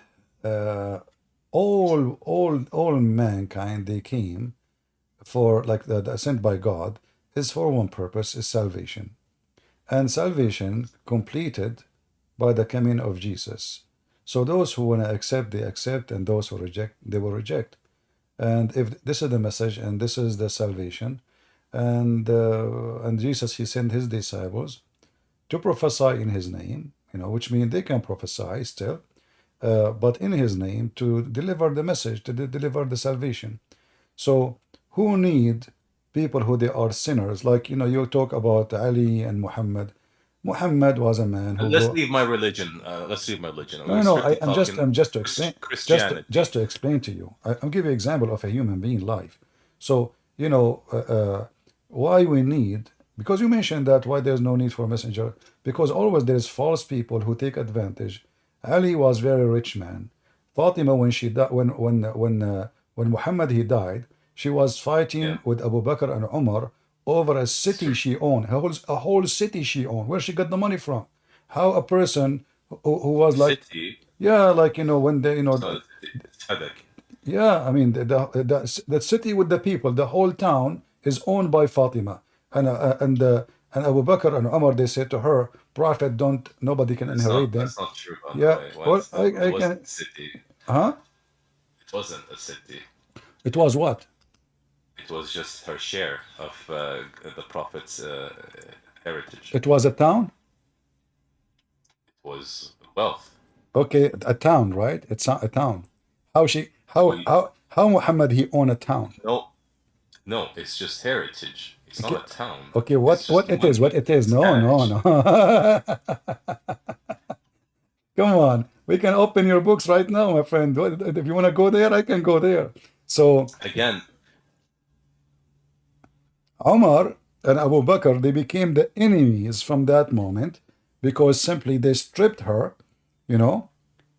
uh, all mankind. They came for like sent by God is for one purpose: is salvation, and salvation completed by the coming of Jesus. So those who want to accept, they accept, and those who reject, they will reject. And if this is the message, and this is the salvation, and Jesus, He sent His disciples to prophesy in His name, which means they can prophesy still, but in His name to deliver the message, to deliver the salvation. So who need people who they are sinners? Like you talk about Ali and Muhammad. Muhammad was a man who Let's brought. leave my religion. Let's leave my religion. No, We're no. strictly I'm talking just to explain. Just Christianity. to explain to you. I'll give you an example of a human being life. So why we need, because you mentioned that why there's no need for a messenger, because always there's false people who take advantage. Ali was very rich man. Fatima, when she died, when Muhammad he died, she was Yeah, fighting with Abu Bakr and Umar over a it's city true. she owned, a whole city she owned. Where she got the money from? How a person who was like, City. yeah, like when they, It's not a city. It's headache. yeah, I mean the city with the people, the whole town is owned by Fatima, and Abu Bakr and Umar, they said to her, Prophet, don't, nobody can inherit them. That's not true, by the Yeah, way. well, Once it I wasn't can, a city. huh? It wasn't a city. It was what? It was just her share of the prophet's heritage. It was a town. It was wealth. Okay, a town, right? It's not a town. How she, how We how how Muhammad he own a town? no, no. It's just heritage. It's not Okay, a town. okay, It's just what it is? What money. it is? It's No, no, cash. no. Come on, we can open your books right now, my friend. If you want to go there, I can go there. So Again, Omar and Abu Bakr, they became the enemies from that moment because simply they stripped her, you know.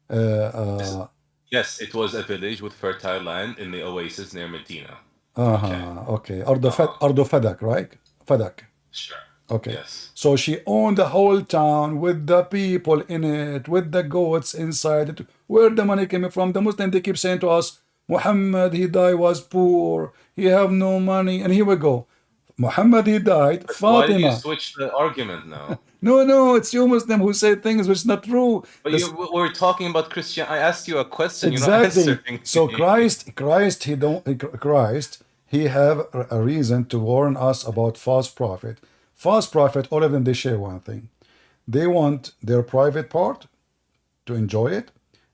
Uh, this, uh, yes, it was a village with fertile land in the oasis near Medina. Okay. okay, Uh, Ardo Fadak, right? Fadak. sure. Okay. Yes. So she owned the whole town with the people in it, with the goats inside it. Where the money came from? The Muslim, they keep saying to us, Muhammad, he died, was poor. He have no money. And here we go. Muhammad, he died. But why do you Fatima. switch the argument now? No, no, it's you Muslim who say things which is not true. But This, we're talking about Christian. I asked you a question. You're not exactly. answering So me. Christ, he have a reason to warn us about false prophet. False prophet, all of them, they share one thing. They want their private part to enjoy it,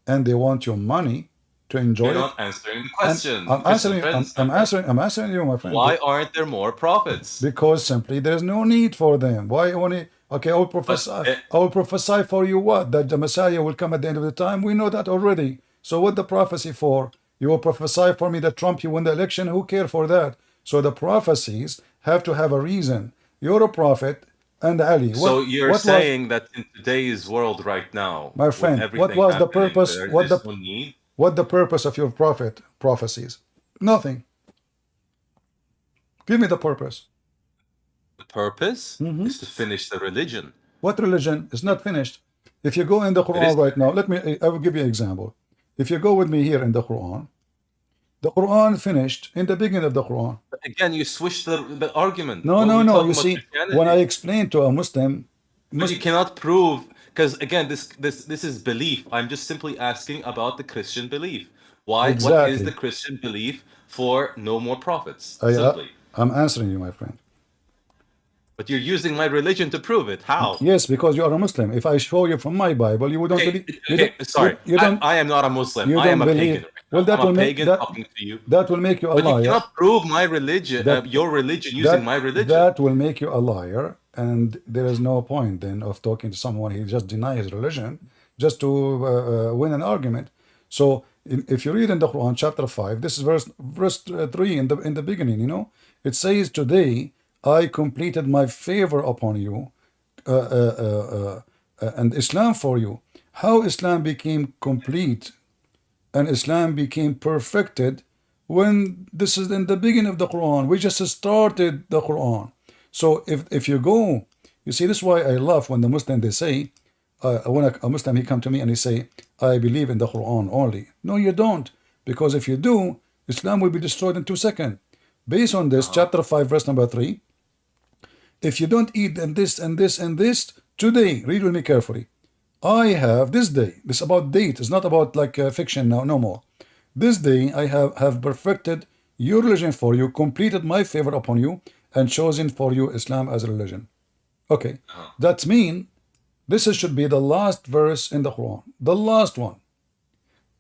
and they want your money to You're enjoy it. not answering the And question. Christian friends, I'm answering you, my friend. why aren't there more prophets? Because simply there's no need for them. Why only? Okay, But I will prophesy for you what? That the Messiah will come at the end of the time. We know that already. So what the prophecy for? You will prophesy for me that Trump, you win the election. Who care for that? So the prophecies have to have a reason. You're a prophet, and Ali. so you're What was, saying that in today's world right now, my with friend? What everything was the happening, purpose? there is no need. What the purpose of your prophecies? Nothing. Give me the purpose. The purpose is to finish the religion. What religion is not finished? If you go in the It is. Quran right now, I will give you an example. If you go with me here in the Quran finished in the beginning of the Quran. But again, you switch the argument. No, Well, no, we're no. talking You about see, when I Christianity. explain to a Muslim, But you cannot prove, because again, this is belief. I'm just simply asking about the Christian belief. What is the exactly. Christian belief for no more prophets? I, uh, Simply. I'm answering you, my friend. But you're using my religion to prove it. How? Yes, because you are a Muslim. If I show you from my Bible, you don't Okay, believe. okay, sorry. You don't. I am not a Muslim. You I am don't a believe. pagan right Well, now. that I'm will a make pagan that. talking to you. That will make you a But you liar. cannot prove my religion, That your religion using my religion. That will make you a liar, and there is no point then of talking to someone he just deny his religion just to win an argument. So if you read in the Quran chapter 5, this is verse 3 in the beginning, you know, it says, "Today I completed my favor upon you and Islam for you." How Islam became complete and Islam became perfected when this is in the beginning of the Quran. We just started the Quran. So if you go, you see, this is why I love when the Muslim, they say, when a Muslim, he come to me and he say, I believe in the Quran only. No, you don't. Because if you do, Islam will be destroyed in 2 seconds. Based on this, chapter 5, verse number 3, if you don't eat and this and this and this, today, read with me carefully. I have this day, this is about date, it's not about like fiction now, no more. This day I have perfected your religion for you, completed my favor upon you, and chosen for you Islam as a religion. Okay, that means this should be the last verse in the Quran, the last one.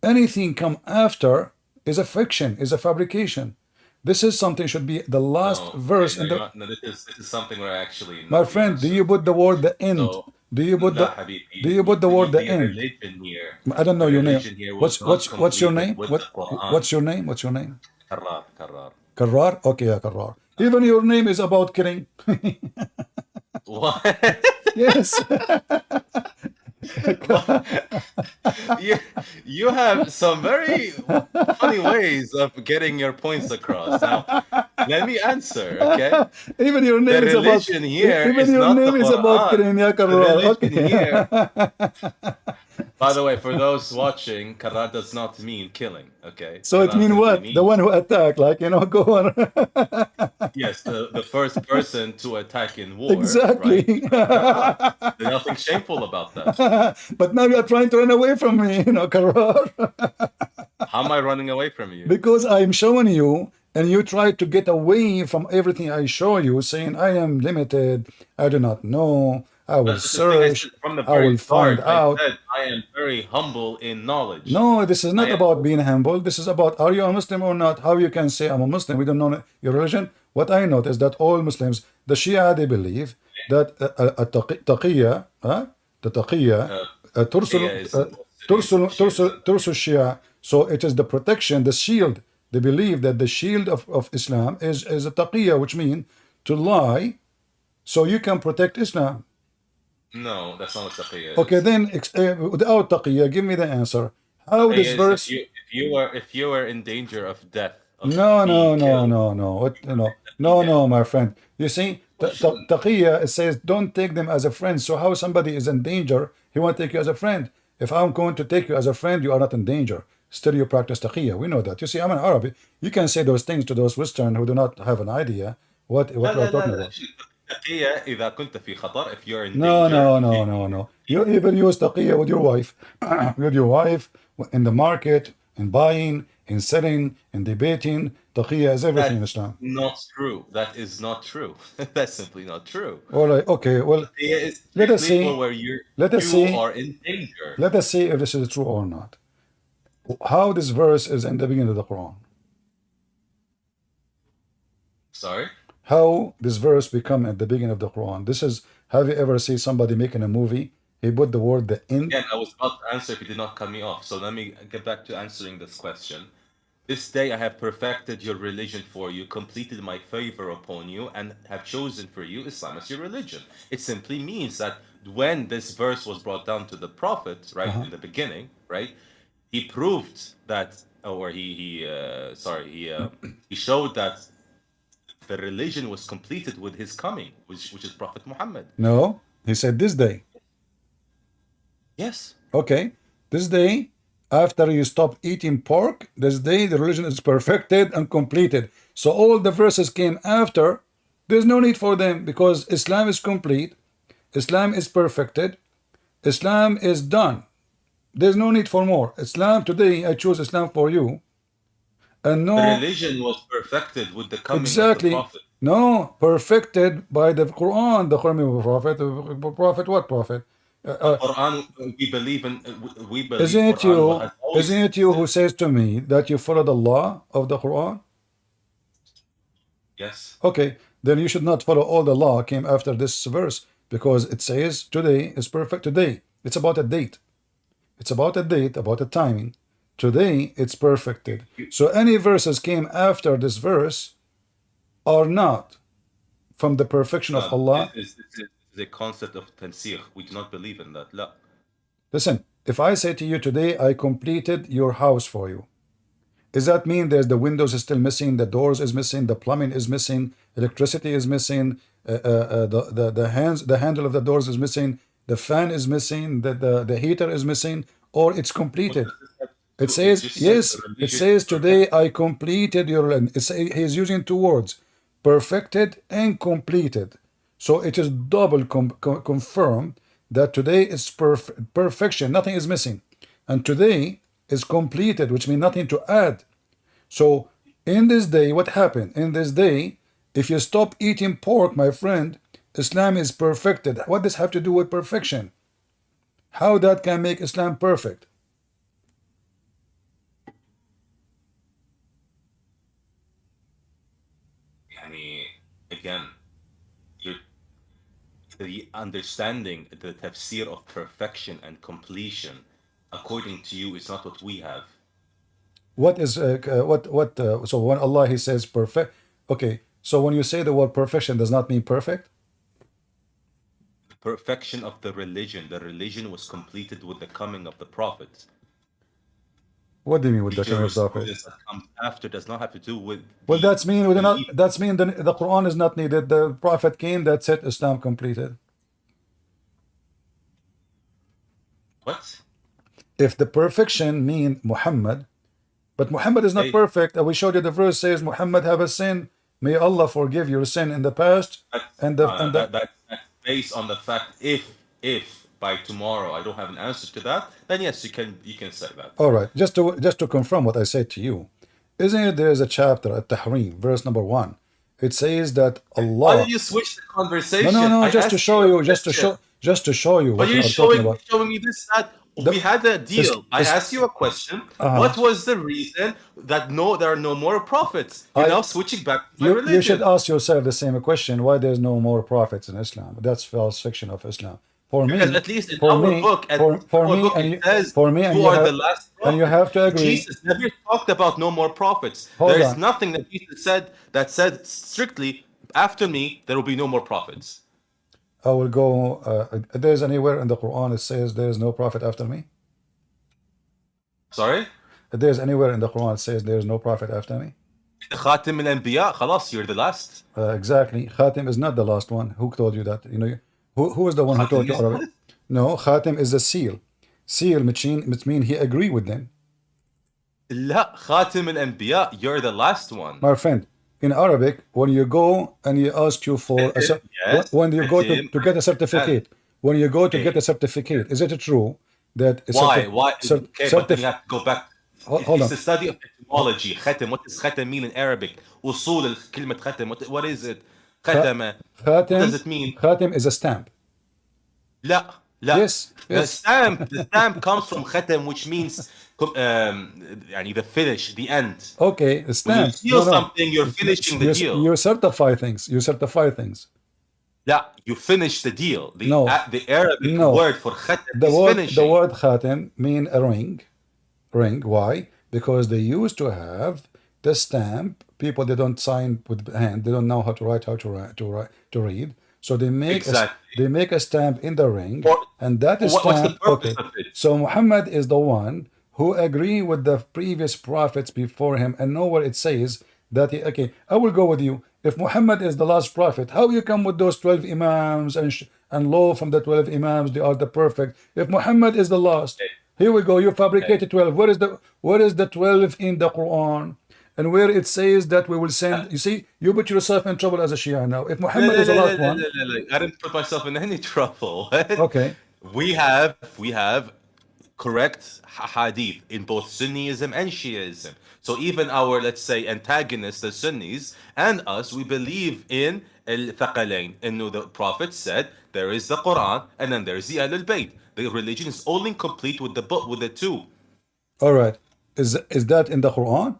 Anything come after is a fiction, is a fabrication. This is something should be the last verse in the. No, this is something where actually. My friend, do you put the word the end? So, do you put the? Habibi, Do you put the word the end? Religion here. I don't know your name. What's What's your name? What's your name? What's your name? Karrar. Karrar? Okay, yeah, Karrar. Even your name is about killing. What? Yes. you have some very funny ways of getting your points across. Now, let me answer, okay? Even your name The is about. religion here Even is your not the name is about Quran. killing, yeah, The Karrar. religion Okay. here. By the way, for those watching, Karrar does not mean killing, okay? So it Karrar means simply what? means- The one who attacked, like, you know, go on. Yes, the first person to attack in war. Exactly. Right? There's nothing shameful about that. But now you are trying to run away from me, you know, Karrar. How am I running away from you? Because I'm showing you, and you try to get away from everything I show you, saying I am limited, I do not know, I will That's the thing I search, said from the I will very find start. out. I said I am very humble in knowledge. No, this is not I am- about being humble. This is about, are you a Muslim or not? How you can say I'm a Muslim? We don't know your religion. What I know is that all Muslims, the Shia, they believe that a taqiyya, the taqiyya, tursul Shia. So it is the protection, the shield. They believe that the shield of Islam is a taqiyya, which means to lie, so you can protect Islam. No, that's not what taqiyya is. Okay, then without taqiyya, give me the answer. How Taqiyya this is verse? if you were in danger of death. Of No, being killed. no, my friend. You see, taqiyya, it says don't take them as a friend. So how somebody is in danger, he won't take you as a friend. If I'm going to take you as a friend, you are not in danger. Still, you practice taqiyya. We know that. You see, I'm an Arabic. You can say those things to those Western who do not have an idea what we're talking about. تقية إذا كنت في خطر, if you're in No, danger. no. You even use taqiyya with your wife. With your wife, in the market, in buying, in selling, in debating. Taqiyya is everything in Islam. Not true. That is not true. That's simply not true. All right, okay, well, Taqiyya is let us strictly see. for where Let us you see. are in danger. Let us see if this is true or not. How this verse is in the beginning of the Quran. Sorry? How this verse become at the beginning of the Quran. This is, have you ever seen somebody making a movie? He put the word the end. Again, I was about to answer if you did not cut me off. So let me get back to answering this question. This day I have perfected your religion for you, completed my favor upon you, and have chosen for you Islam as your religion. It simply means that when this verse was brought down to the Prophet, right, in the beginning, right, he proved that, or he showed that the religion was completed with his coming, which is Prophet Muhammad. No, he said this day. Yes. Okay, this day, after you stop eating pork, this day the religion is perfected and completed. So all the verses came after. There's no need for them because Islam is complete. Islam is perfected. Islam is done. There's no need for more. Islam, today I choose Islam for you. And no, The religion was perfected with the coming exactly. of the Prophet. No, perfected by the Quran. The Quran, prophet, what prophet? Quran, we believe in. We believe Isn't it Quran you? has always Isn't it you who existed. says to me that you follow the law of the Quran? Yes. Okay, then you should not follow all the law came after this verse because it says today is perfect. Today, it's about a date. It's about a date, about a timing. Today, it's perfected. So any verses came after this verse are not from the perfection of Allah. This is the concept of tansir. We do not believe in that. لا. Listen, if I say to you today, I completed your house for you, does that mean there's the windows is still missing, the doors is missing, the plumbing is missing, electricity is missing, the handle of the doors is missing, the fan is missing, the heater is missing, or it's What completed? does this have to It do? It says, just says the yes, it religion says is today perfect. I completed your land. He's using two words, perfected and completed. So it is double confirmed that today is perfection, nothing is missing. And today is completed, which means nothing to add. So in this day, what happened? In this day, if you stop eating pork, my friend, Islam is perfected. What does have to do with perfection? How that can make Islam perfect? Yani, again, you're, the understanding, the tafsir of perfection and completion, according to you, is not what we have. What is what? So when Allah He says perfect, okay. So when you say the word perfection, does not mean perfect. The perfection of the religion was completed with the coming of the Prophet. What do you mean with the The coming of the Prophet? jurisprudence that comes after does not have to do with Well, the that's mean we do not. belief. That's mean the Quran is not needed. The Prophet came. That's it. Islam completed. What? If the perfection mean Muhammad, but Muhammad is not Hey, perfect. We showed you the verse says Muhammad have a sin. May Allah forgive your sin in the past. that's, And the that's based on the fact if by tomorrow I don't have an answer to that, then yes, you can say that. all right. Just to confirm what I said to you, isn't it there is a chapter at Tahrim, verse number 1. It says that Why Allah. did you switch the No, no, conversation? no. I Just to asked show you a you, question. just to show you But what we you're are talking about. showing me this that The we had a is deal. I is asked you a question. uh What was the reason that no there are no more prophets? You're I now switching back to my you should religion. ask yourself the same question. Why there's no more prophets in Islam? That's false fiction of Islam. For Because me, at least in for our me, book, at least in for our me, book, and it you, says for me, and you you are the have, last and you prophet. have to agree. Jesus never talked about no more prophets. Hold There is on. nothing that Jesus said that said strictly after me there will be no more prophets. I will go. There's anywhere in the Quran it says there is no prophet after me. Sorry? There's anywhere in the Quran it says there is no prophet after me. خاتم الأنبياء خلاص you're the last. Exactly. Khatim is not the last one. Who told you that? You know, who is the one who خاتم told you Arabic? يوسف. No, Khatim is the seal. Seal, which mean he agree with them. لا خاتم الأنبياء you're the last one. My friend, in Arabic, when you go and you ask you for a ختم yes when you go ختم to get a and certificate, when you go to get okay a certificate, is it true that a why okay but then you have to go back. hold It's on. a study of etymology. ختم, what does ختم mean in Arabic? وصول كلمة ختم, what is it? ختم, what does Khatim, it mean? Khatim is a stamp. لا لا Yes, the yes. stamp comes from ختم which means يعني the finish, the end. Okay, a When you stamp. seal No, no. something you're finishing the deal. You certify things. You certify things. Yeah, you finish the deal. No, The Arabic no. word for khatam is The finishing. word khatim mean a ring. Ring. Why? Because they used to have the stamp. People they don't sign with hand. They don't know how to write, to read. So Exactly. they make a stamp in the ring, Or, and that is what's the stamp. purpose Okay. of it? So Muhammad is the one who agree with the previous prophets before him, and know what it says that he. Okay, I will go with you. If Muhammad is the last prophet, how you come with those 12 imams and law from the 12 imams? They are the perfect. If Muhammad is the last, Okay, here we go. You okay. fabricated 12. Where is the 12 in the Quran? And where it says that we will Uh, send, you see, you put yourself in trouble as a Shia now. If la, Muhammad la, is the la, la, last la, one, la, la, la. I didn't put myself in any trouble. What? okay, We have correct hadith in both Sunniism and Shiaism. So even our, let's say, antagonists, the Sunnis, and us, we believe in al-Thaqalain. And the Prophet said there is the Quran and then there's the Ahlul Bayt. The religion is only complete with the book, with the two. All right. Is that in the Quran?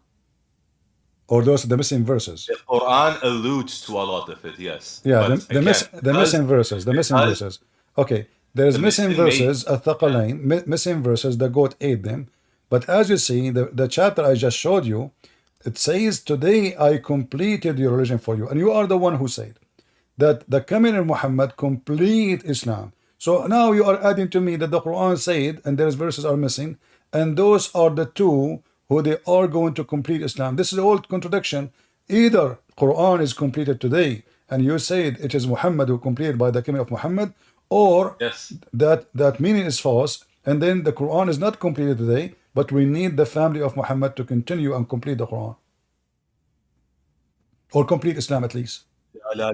Or those are the missing verses? The Quran alludes to a lot of it, yes. Yeah, But again, the missing verses. The missing because verses. Okay. There's the missing Muslim made verses, Al-Thaqalain, missing verses, the goat ate them. But as you see, the chapter I just showed you, it says, today I completed your religion for you. And you are the one who said that the coming of Muhammad complete Islam. So now you are adding to me that the Quran said, and there's verses are missing, and those are the two who they are going to complete Islam. This is the old contradiction. Either Quran is completed today, and you said it is Muhammad who completed by the coming of Muhammad, or yes. that meaning is false, and then the Quran is not completed today, but we need the family of Muhammad to continue and complete the Quran. Or complete Islam at least. La.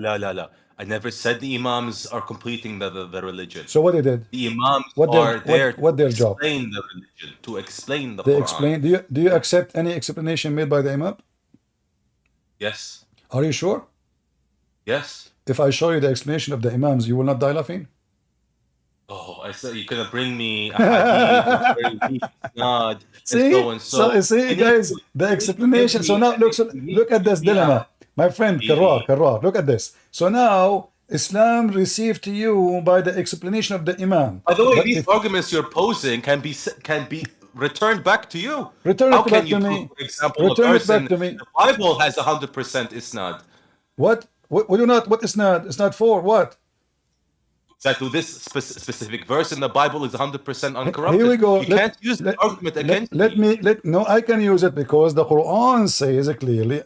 I never said the Imams are completing the religion. So what they did? The Imams What are there what to their job? explain the religion, to explain the They Quran. explain. Do you accept any explanation made by the Imam? Yes. Are you sure? Yes. If I show you the explanation of the Imams, you will not die laughing? Oh, I said you're gonna bring me a hadith, a very weak isnad, and See, so and so. see, You need guys, to- the you need to explanation. give So me- now you need look at to this give me dilemma, my friend Karrar. Look at this. So now Islam received to you by the explanation of the Imam. By the way, But these if- arguments you're posing can be returned back to you. Return How it can back you to prove, me. for example, Return a it back person to me. the Bible has 100% isnad? What? We do not. What is not? It's not for what? That to this specific verse in the Bible is 100% uncorrupted. Here we go. You can't use the argument against me. No, I can use it because the Quran says it clearly.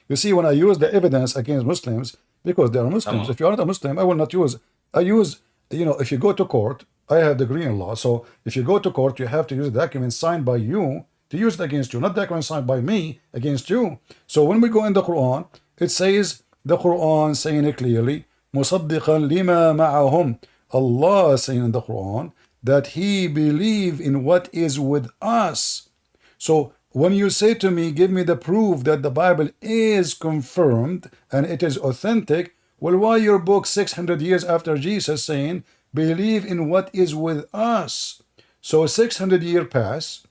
You see, when I use the evidence against Muslims, because they are Muslims. If you are not a Muslim, I will not use. I use, if you go to court, I have degree in law. So if you go to court, you have to use a document signed by you to use it against you, not document signed by me against you. So when we go in the Quran, it says, the Quran saying it clearly, مُصَدِّقًا لِمَا مَعَهُمْ. Allah saying in the Quran that He believe in what is with us. So when you say to me, give me the proof that the Bible is confirmed and it is authentic, well, why your book 600 years after Jesus saying, believe in what is with us? So 600 years pass,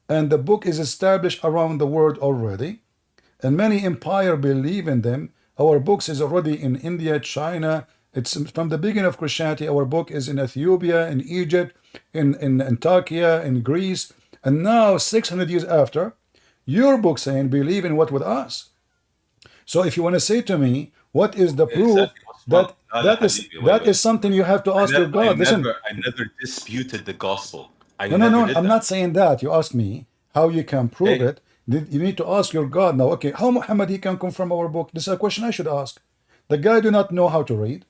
and the book is established around the world already, and many empire believe in them. Our books is already in India, China. It's from the beginning of Christianity. Our book is in Ethiopia, in Egypt, in Turkey, in Greece. And now, 600 years after, your book saying, believe in what with us. So if you want to say to me, what is the proof that is something you have to ask your God. Listen, I never disputed the gospel. No, I'm not saying that. You ask me how you can prove it. You need to ask your God now. Okay, how Muhammad he can confirm our book? This is a question I should ask. The guy do not know how to read,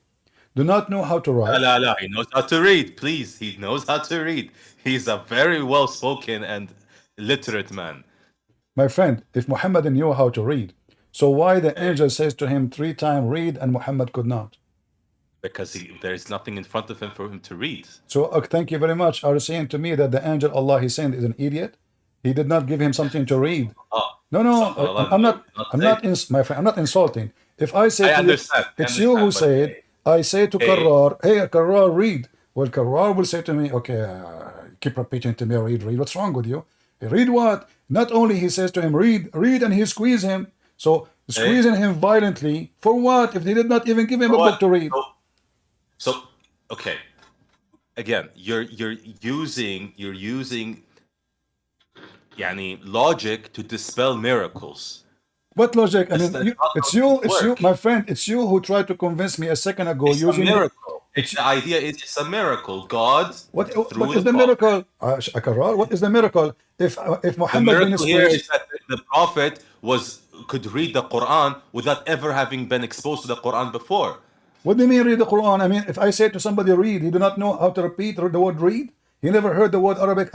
do not know how to write. La. He knows how to read. Please, he knows how to read. He's a very well-spoken and literate man. My friend, if Muhammad knew how to read, so why the angel says to him 3 times read and Muhammad could not? Because there is nothing in front of him for him to read. So thank you very much. Are you saying to me that the angel Allah he sent is an idiot? He did not give him something to read. No, I'm not. My friend, I'm not insulting. If I say to you, it's you who said, I say to Karrar, hey, Karrar, read. Well, Karrar will say to me, okay, keep repeating to me, read. What's wrong with you? Read what? Not only he says to him, read, and he squeeze him. So squeezing him violently for what? If they did not even give him a book to read. So okay. Again, you're using logic to dispel miracles. What logic? I mean, it's you, my friend. It's you who tried to convince me a second ago it's using a miracle. The idea is it's a miracle. God. What is the miracle? What is the miracle? If Muhammad the miracle here is that the Prophet could read the Quran without ever having been exposed to the Quran before. What do you mean read the Quran? I mean, if I say to somebody read, he do not know how to repeat the word read. He never heard the word Arabic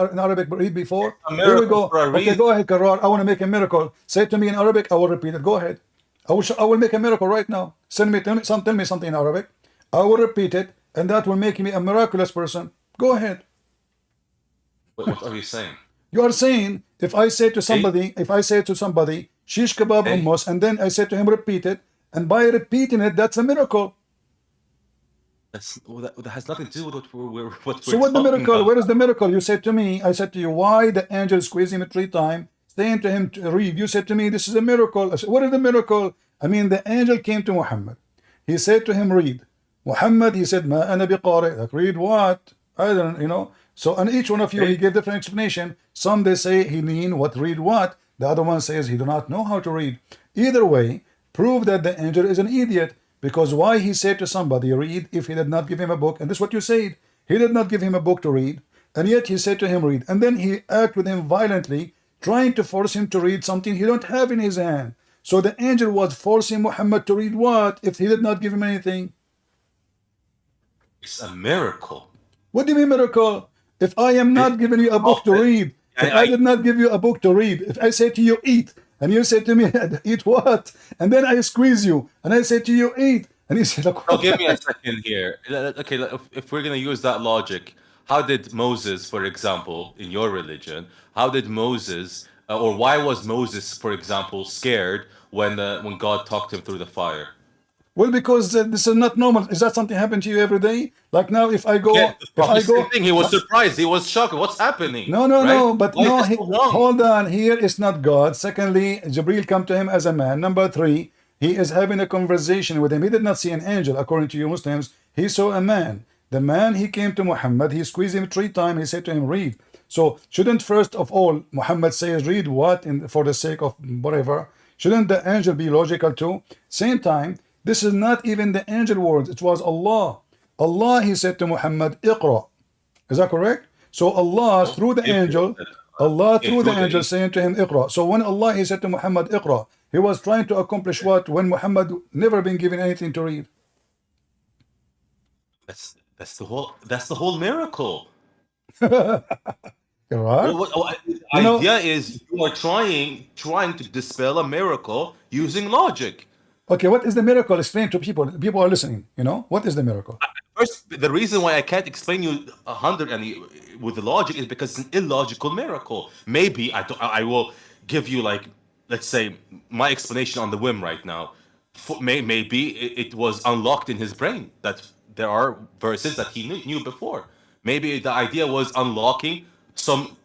read before. Here we go. Okay, go ahead, Karrar. I want to make a miracle. Say to me in Arabic, I will repeat it. Go ahead. I will make a miracle right now. Tell me something in Arabic. I will repeat it, and that will make me a miraculous person. Go ahead. What are you saying? You are saying, if I say to somebody, shish kebab Hey. hummus, and then I say to him, repeat it, and by repeating it, that's a miracle. That has nothing to do with what So we're what the talking miracle? about. Where is the miracle? You said to me, I said to you, why the angel squeezed him 3 times, saying to him to read. You said to me, this is a miracle. I said, what is the miracle? I mean, the angel came to Muhammad. He said to him, read. Muhammad, he said, ma ana biqari. Like, read what? I don't, So on each one of you, he gave different explanation. Some they say he mean what, read what. The other one says he do not know how to read. Either way, prove that the angel is an idiot. Because why he said to somebody, read, if he did not give him a book? And this is what you said. He did not give him a book to read. And yet he said to him, read. And then he acted with him violently, trying to force him to read something he don't have in his hand. So the angel was forcing Muhammad to read what if he did not give him anything? It's a miracle. What do you mean miracle? If I am not giving you a book to read, if I did not give you a book to read, if I say to you, eat, and you say to me, eat what? And then I squeeze you, and I say to you, eat. And you say, Oh, give me a second here. Okay, if we're going to use that logic, how did Moses, for example, in your religion, how did Moses, or why was Moses, for example, scared when God talked him through the fire? Well, because this is not normal. Is that something happen to you every day? Like now, if I go, Yeah, if I go, same thing. He was surprised. He was shocked. What's happening? no, Right? but Why no, is this so long? hold on. Here is not God. Secondly, Jibril come to him as a man. Number 3, he is having a conversation with him. He did not see an angel, according to you Muslims. He saw a man. The man, he came to Muhammad. He squeezed him 3 times. He said to him, read. So shouldn't first of all Muhammad says, read what for the sake of whatever? Shouldn't the angel be logical too? Same time, this is not even the angel words. It was Allah. Allah, he said to Muhammad, Iqra. Is that correct? So Allah, through the angel, saying to him, Iqra. So when Allah, he said to Muhammad, Iqra, he was trying to accomplish what? When Muhammad never been given anything to read. That's the whole miracle. Right? The idea is you are trying to dispel a miracle using logic. Okay, what is the miracle? Explain to people. People are listening. What is the miracle? First, the reason why I can't explain you 100 with the logic is because it's an illogical miracle. Maybe I will give you, like, let's say, my explanation on the whim right now. Maybe it was unlocked in his brain that there are verses that he knew before. Maybe the idea was unlocking some,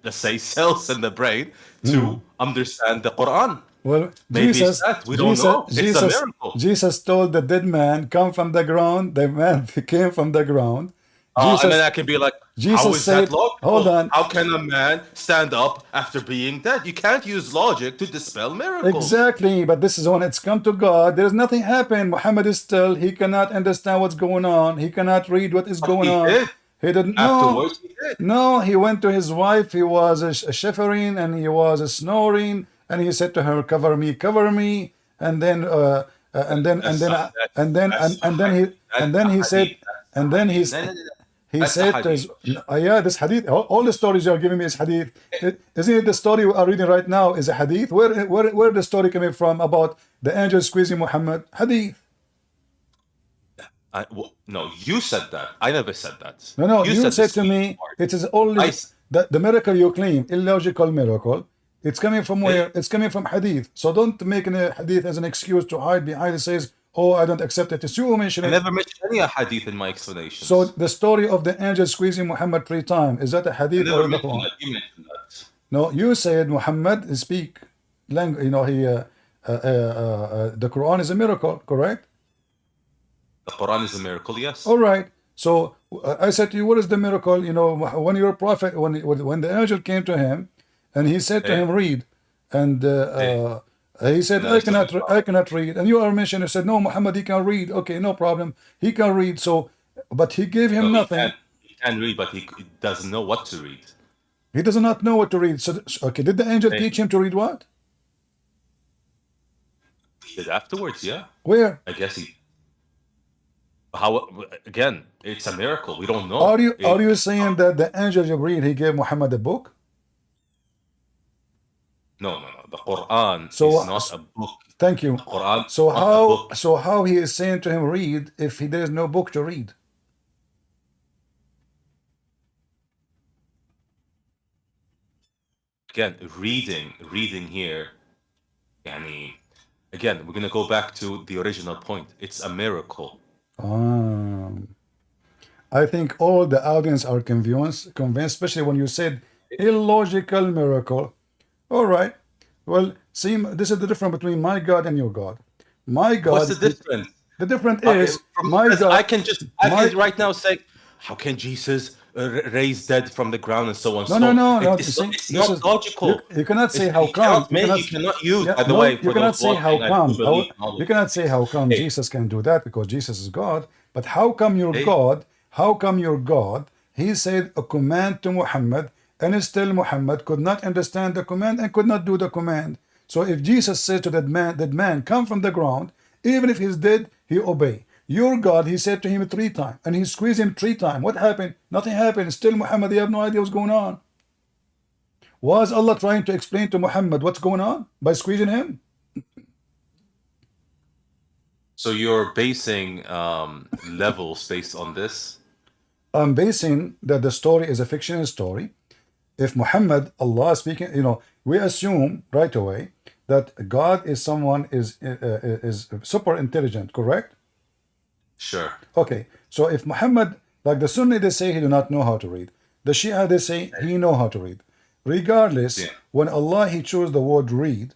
let's say, cells in the brain to understand the Quran. Well, Maybe Jesus, we don't know. It's a miracle. Jesus told the dead man, come from the ground. The man came from the ground. And then I can be like, how is that logical? Hold on. How can a man stand up after being dead? You can't use logic to dispel miracles. Exactly, but this is when it's come to God. There's nothing happened. Muhammad is still, he cannot understand what's going on. He cannot read what is going on. He didn't. Afterwards, he did. No, he went to his wife. He was shivering and he was snoring, and he said to her, "Cover me, cover me." And then he said to his, yeah, this hadith. All the stories you are giving me is hadith. Isn't it the story we are reading right now is a hadith? Where the story coming from about the angel squeezing Muhammad? Hadith. No, you said that. I never said that. No, you said to me, it is only the miracle you claim, illogical miracle. It's coming from where? It's coming from hadith. So don't make a hadith as an excuse to hide behind it. Says, oh, I don't accept it. It's you who mentioned it. I never mentioned any hadith in my explanation. So the story of the angel squeezing Muhammad 3 times, is that a hadith or the Quran? You mentioned that. No, you said Muhammad speak language. The Quran is a miracle, correct? The Quran is a miracle, yes. All right. So I said to you, what is the miracle? When your prophet, when the angel came to him, and he said to him, read, and he said, I cannot read. And you are mentioned, you said, no, Muhammad, he can read. Okay, no problem. He can read. So, but he gave him nothing. He can read, but he doesn't know what to read. He does not know what to read. So, okay, did the angel teach him to read what? He did afterwards, yeah. Where? I guess he. How again? It's a miracle. We don't know. Are you saying that the angel Jibril, he gave Muhammad a book? No. The Quran is not a book. Thank you. The Quran. So how he is saying to him read if there is no book to read? again, reading here, يعني, again, we're gonna go back to the original point. It's a miracle. I think all the audience are convinced, especially when you said illogical miracle. All right. Well, see, this is the difference between my God and your God. My What's God, the difference? the difference is my Because God. I can right now say, how can Jesus raise dead from the ground and so on and No, so no, on? no, no. It's See, it's this not is logical. you cannot say how You come. You cannot. you cannot use, Yeah, by the no, way, you for cannot those say how watching, I do come. believe in all You of cannot these say things. how come Hey, Jesus can do that because Jesus is God. But how come your hey, God? How come your God? He said a command to Muhammad, and still Muhammad could not understand the command and could not do the command. So if Jesus said to that man, come from the ground, even if he's dead, he obey. Your God, he said to him 3 times, and he squeezed him 3 times. What happened? Nothing happened. Still Muhammad, you have no idea what's going on. Was Allah trying to explain to Muhammad what's going on by squeezing him? so you're basing levels based on this? I'm basing that the story is a fictional story. If Muhammad, Allah speaking, we assume right away that God is someone is super intelligent, correct? Sure. Okay, so if Muhammad, like the Sunni, they say he do not know how to read. The Shia, they say he know how to read. Regardless, Yeah. when Allah he chose the word read,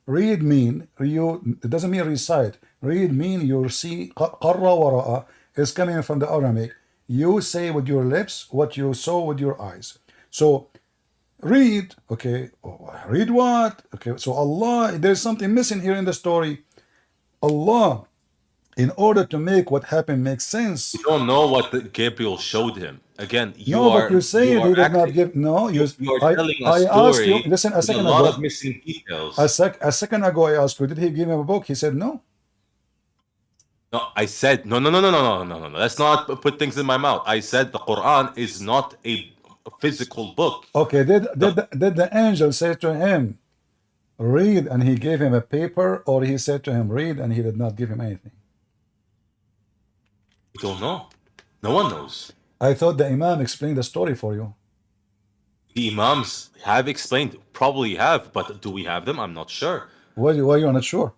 read mean it doesn't mean recite. Read mean you see qarra wara'a is coming from the Aramaic. You say with your lips what you saw with your eyes. So read, okay, read what? Okay, so Allah, there's something missing here in the story. Allah, in order to make what happened make sense. You don't know what Gabriel showed him. Again, No, but you say you it, are he did not acting, give. No, you are telling a I asked you. story Listen, a with a second lot ago. of missing details. A second ago, I asked you, did he give him a book? He said no. No, I said no. Let's not put things in my mouth. I said the Quran is not a physical book. Okay, did the angel say to him, read, and he gave him a paper, or he said to him, read, and he did not give him anything? We don't know. No one knows. I thought the Imam explained the story for you. The Imams have explained, probably have, but do we have them? I'm not sure. Why you are not sure?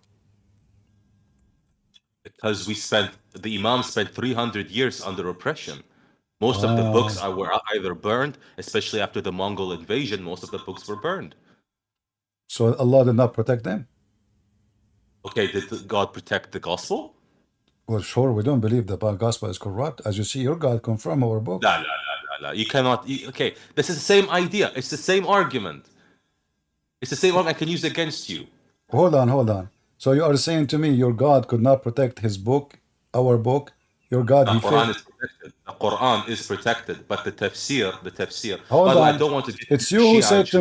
Because the Imams spent 300 years under oppression. Most of the books were either burned, especially after the Mongol invasion, most of the books were burned. So Allah did not protect them? Okay, did God protect the gospel? Well, sure, we don't believe the gospel is corrupt. As you see, your God confirmed our book. La. You cannot. Okay, this is the same idea. It's the same argument. It's the same argument I can use against you. Hold on. So you are saying to me your God could not protect his book, our book? Your God, The he Quran failed. is protected. The Quran is protected, but the tafsir. Hold By the way, I on. don't want to get It's into you who Shia said to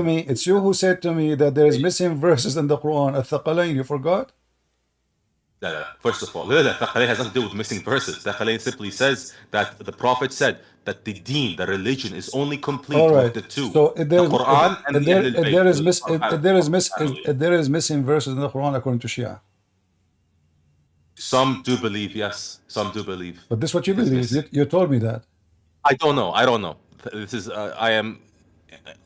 issues. me, that there is missing verses in the Quran. Al-Thaqalain, you forgot? La. First of all, Thaqalain has nothing to do with missing verses. Thaqalain simply says that the Prophet said that the deen, the religion, is only complete All with right. the two, So if the Quran and the Ahlul Bayt, if there is missing verses in the Quran according to Shia. Some do believe, yes. Some do believe. But this is what you It is believe. missing. You told me that. I don't know. This is I am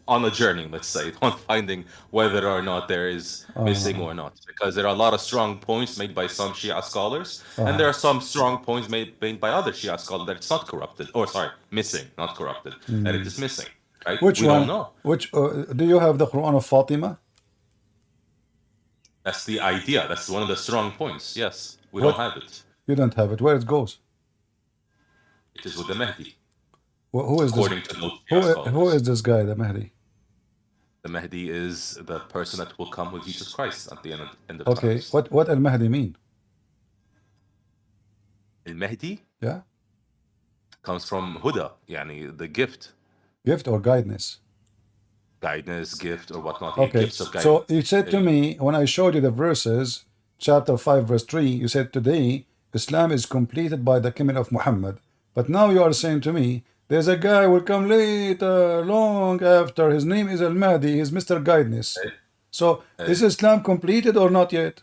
on a journey, let's say, on finding whether or not there is missing or not, because there are a lot of strong points made by some Shia scholars, and there are some strong points made by other Shia scholars that it's not corrupted, or sorry, missing, not corrupted, that it is missing. Right? Which We one? don't know. Which do you have the Quran of Fatima? That's the idea. That's one of the strong points. Yes, we What? don't have it. You don't have it. Where it goes? It is with the Mahdi, Who is this? according to those Shia scholars. Who is this guy, the Mahdi? The Mahdi is the person that will come with Jesus Christ at the end of Okay. times. What al-Mahdi mean? Al-Mahdi Yeah? comes from Huda, yani the gift, Gift or guidance? guidance, gift, or whatnot. Okay. Gifts of guidance. So you said to me, when I showed you the verses, chapter 5, verse 3, you said today Islam is completed by the coming of Muhammad. But now you are saying to me, there's a guy will come later, long after. His name is Al-Mahdi. He's Mr. Guidance. So is Islam completed or not yet?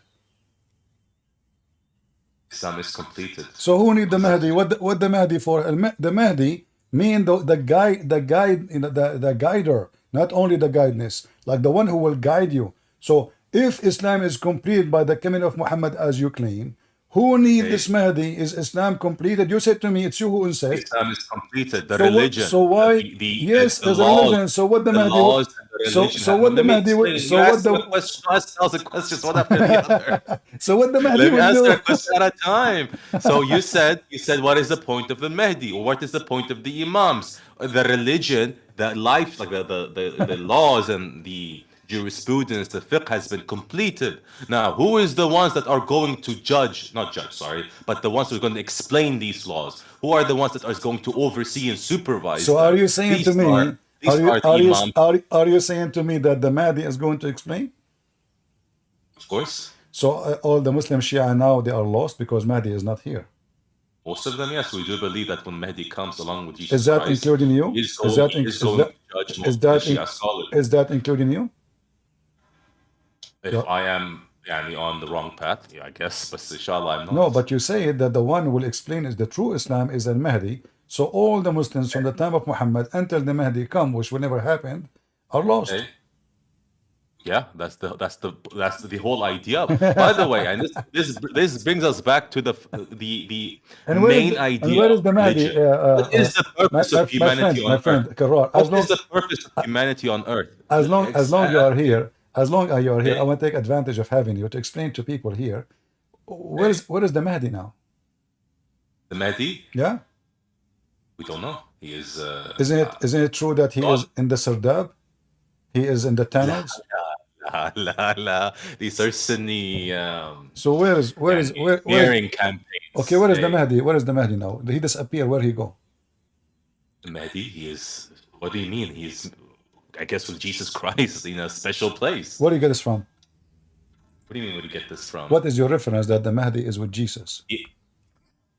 Islam is completed. So who need the Mahdi? What the Mahdi for? The Mahdi mean the guide, the guider, not only the guidance, like the one who will guide you. So if Islam is complete by the coming of Muhammad as you claim, who need Okay. this Mahdi? Is Islam completed? You said to me, it's you who insist. Islam is completed. The So what? religion, So why? Yes, the there's a laws, religion. So what the the Mahdi? laws and the So religion. so what the Let me Mahdi? explain. You So what asked me the a question. You asked 1,000 questions, one after the other. so what the Mahdi Let me will answer a do? question at a time. So you said, what is the point of the Mahdi, or what is the point of the Imams? The religion, the life, like the laws and the jurisprudence, the fiqh has been completed. Now, who is the ones that are going to judge, not judge, sorry, but the ones who are going to explain these laws? Who are the ones that are going to oversee and supervise So are them? you saying to These are me? these are the Imams, Are you saying to me that the Mahdi is going to explain? of course. So all the Muslim Shia now they are lost because Mahdi is not here. Most of them, yes, we do believe that when Mahdi comes along with Is Jesus that Christ, including you? he is going to judge most of the Shia scholars. Is that including you? If Yeah. I am yani, on the wrong path, yeah, I guess, but inshallah I'm not. No, but you say that the one who will explain is the true Islam is al-Mahdi. So all the Muslims from the time of Muhammad until the Mahdi come, which will never happen, are lost. Okay. Yeah, that's the whole idea. By the way, and this brings us back to the And main idea where of is the Mahdi? religion. What is the purpose of humanity My on friend, earth? Karrar, What is the purpose of humanity on earth? as long you are here, as long as you are here, I Okay. want to take advantage of having you to explain to people here, where is the Mahdi now? The Mahdi? Yeah, We don't know. He is isn't it true that he God. is in the Sardab? He is in the tunnels. La, la. These are Sunni So where is smearing campaigns. okay? Where is the Hey, Mahdi? Where is the Mahdi now? He disappear. Where he go? the Mahdi, he is. What do you mean? He's, I guess, with Jesus Christ in a special place. Where do you get this from? What do you mean? Where do you get this from? What is your reference that the Mahdi is with Jesus?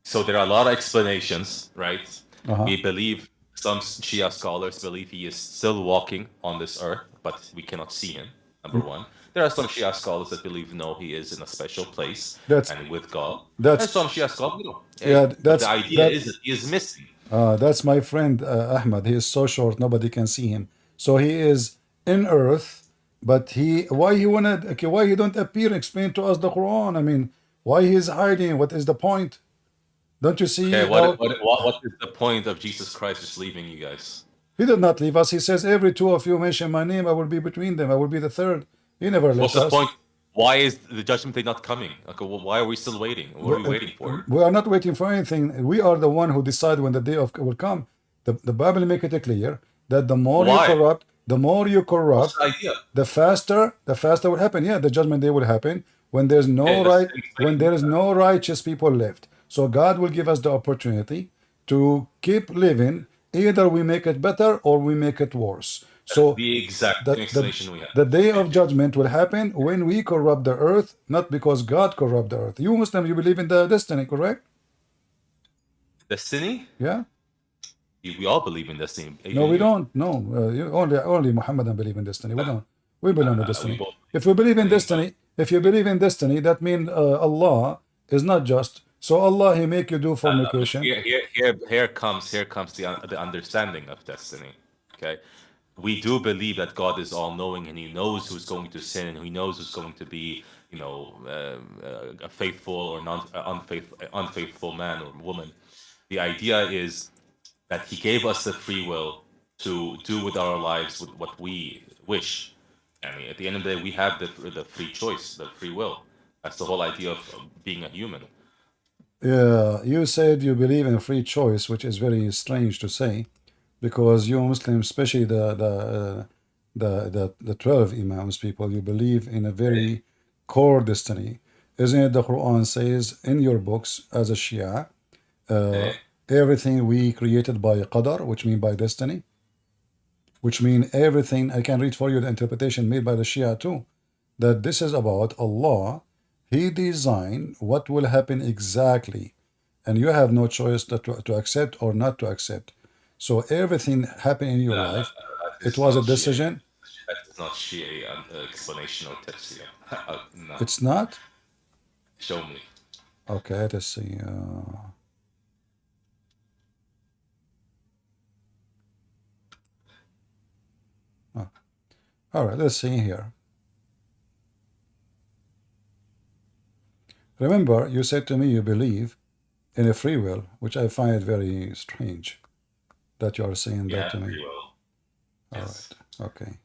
So there are a lot of explanations, right? Uh-huh. We believe some Shia scholars believe he is still walking on this earth, but we cannot see him. Number one. There are some Shia scholars that believe no, he is in a special place That's and with God. that's And some Shia scholars, no. yeah. But the idea is that he is missing. That's my friend Ahmad. He is so short, nobody can see him. So he is in earth, but why he don't appear? Explain to us the Quran. I mean, why he is hiding? What is the point? Don't you see? Okay, what is the point of Jesus Christ just leaving you guys? He did not leave us. He says, every two of you mention my name, I will be between them. I will be the third. He never What's left the us. point? Why is the judgment day not coming? Okay, well, why are we still waiting? What are we waiting for? We are not waiting for anything. We are the one who decide when the day of will come. The Bible make it clear that the more Why? you corrupt, What's the idea? the faster will happen. Yeah, the judgment day will happen when there's no Okay, right, explain when there is no righteous people left. So God will give us the opportunity to keep living. Either we make it better or we make it worse. So the exact the, explanation we have. the day of judgment will happen when we corrupt the earth, not because God corrupt the earth. You Muslim, you believe in the destiny, correct? Destiny? Yeah. We all believe in destiny. No, we don't. No, only Muhammadan believe in destiny. We don't. We believe in We destiny. both. If you believe in destiny, that means Allah is not just. So Allah, He make you do fornication. Here comes the understanding of destiny. Okay, we do believe that God is all knowing and He knows who's going to sin and He knows who's going to be, a faithful or unfaithful man or woman. The idea is that He gave us the free will to do with our lives what we wish. I mean, at the end of the day, we have the free choice, the free will. That's the whole idea of being a human. Yeah, you said you believe in free choice, which is very strange to say, because you Muslims, especially the 12 Imams people, you believe in a very core destiny. Isn't it the Quran says in your books as a Shia, everything we created by qadar, which mean by destiny, which mean everything. I can read for you the interpretation made by the Shia too, that this is about Allah. He designed what will happen exactly, and you have no choice to accept or not to accept. So everything happened in your life. It was a decision. That is not Shia explanation or tafsir. No. It's not? Show me. Okay, let's see. All right, let's see here. Remember, you said to me you believe in a free will, which I find very strange that you are saying that to me. Free will. All Yes. right, okay.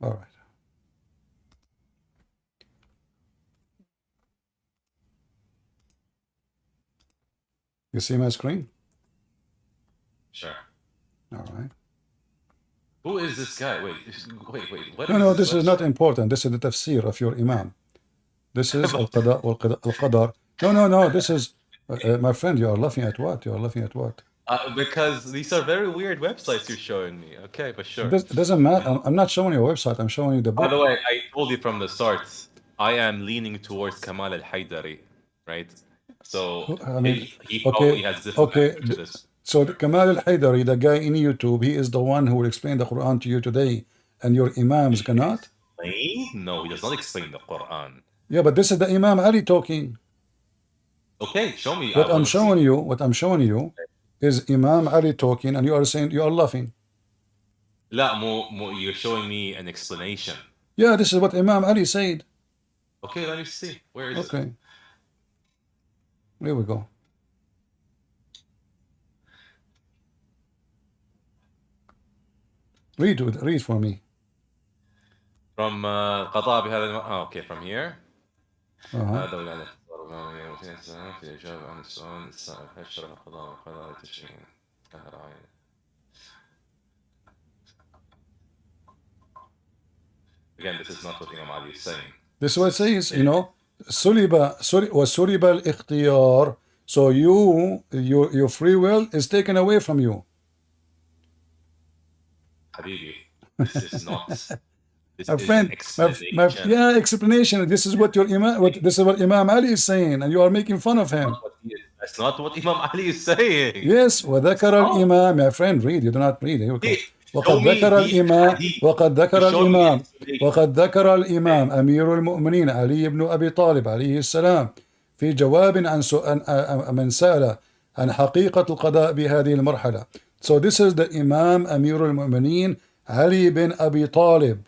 All right. You see my screen? Sure. All right. Who is this guy? Wait. What No, is this is not important. This is the tafsir of your imam. This is al-qada wal-qadar. No. This is, my friend, you are laughing at what? You are laughing at what? Because these are very weird websites you're showing me. Okay, but sure. It doesn't matter. I'm not showing you a website. I'm showing you the book. By the way, I told you from the start, I am leaning towards Kamal al-Haidari, right? So I mean, he probably has different answers to this. So Kamal al-Haidari, the guy in YouTube, he is the one who will explain the Quran to you today, and your imams cannot? Explain? No, he does not explain the Quran. Yeah, but this is the Imam Ali talking. Okay, show me. What I'm showing you is Imam Ali talking, and you are saying you are laughing. لا, you're showing me an explanation. Yeah, this is what Imam Ali said. Okay, let me see. Where is it? Okay. Here we go. Read for me. From قضاء بهذا okay, from here. Uh-huh. في الإجابة عن السؤال السائل هل شرع القضاء والقضاء لتشريع أهل عين. Again, this is not what Imam Ali is saying. This is what it says, وسلب الاختيار. So your free will is taken away from you. Habibi, this is not. This my is friend, explanation. explanation. This is what this is what Imam Ali is saying, and you are making fun of him. That's not what Imam Ali is saying. Yes, وذكر الإمام. My friend, read. You do not read. Here we go. وقد ذكر الإمام أمير المؤمنين علي بن أبي طالب عليه السلام في جواب عن من سأل عن حقيقة القضاء بهذه المرحلة. So this is the Imam أمير المؤمنين علي بن أبي طالب.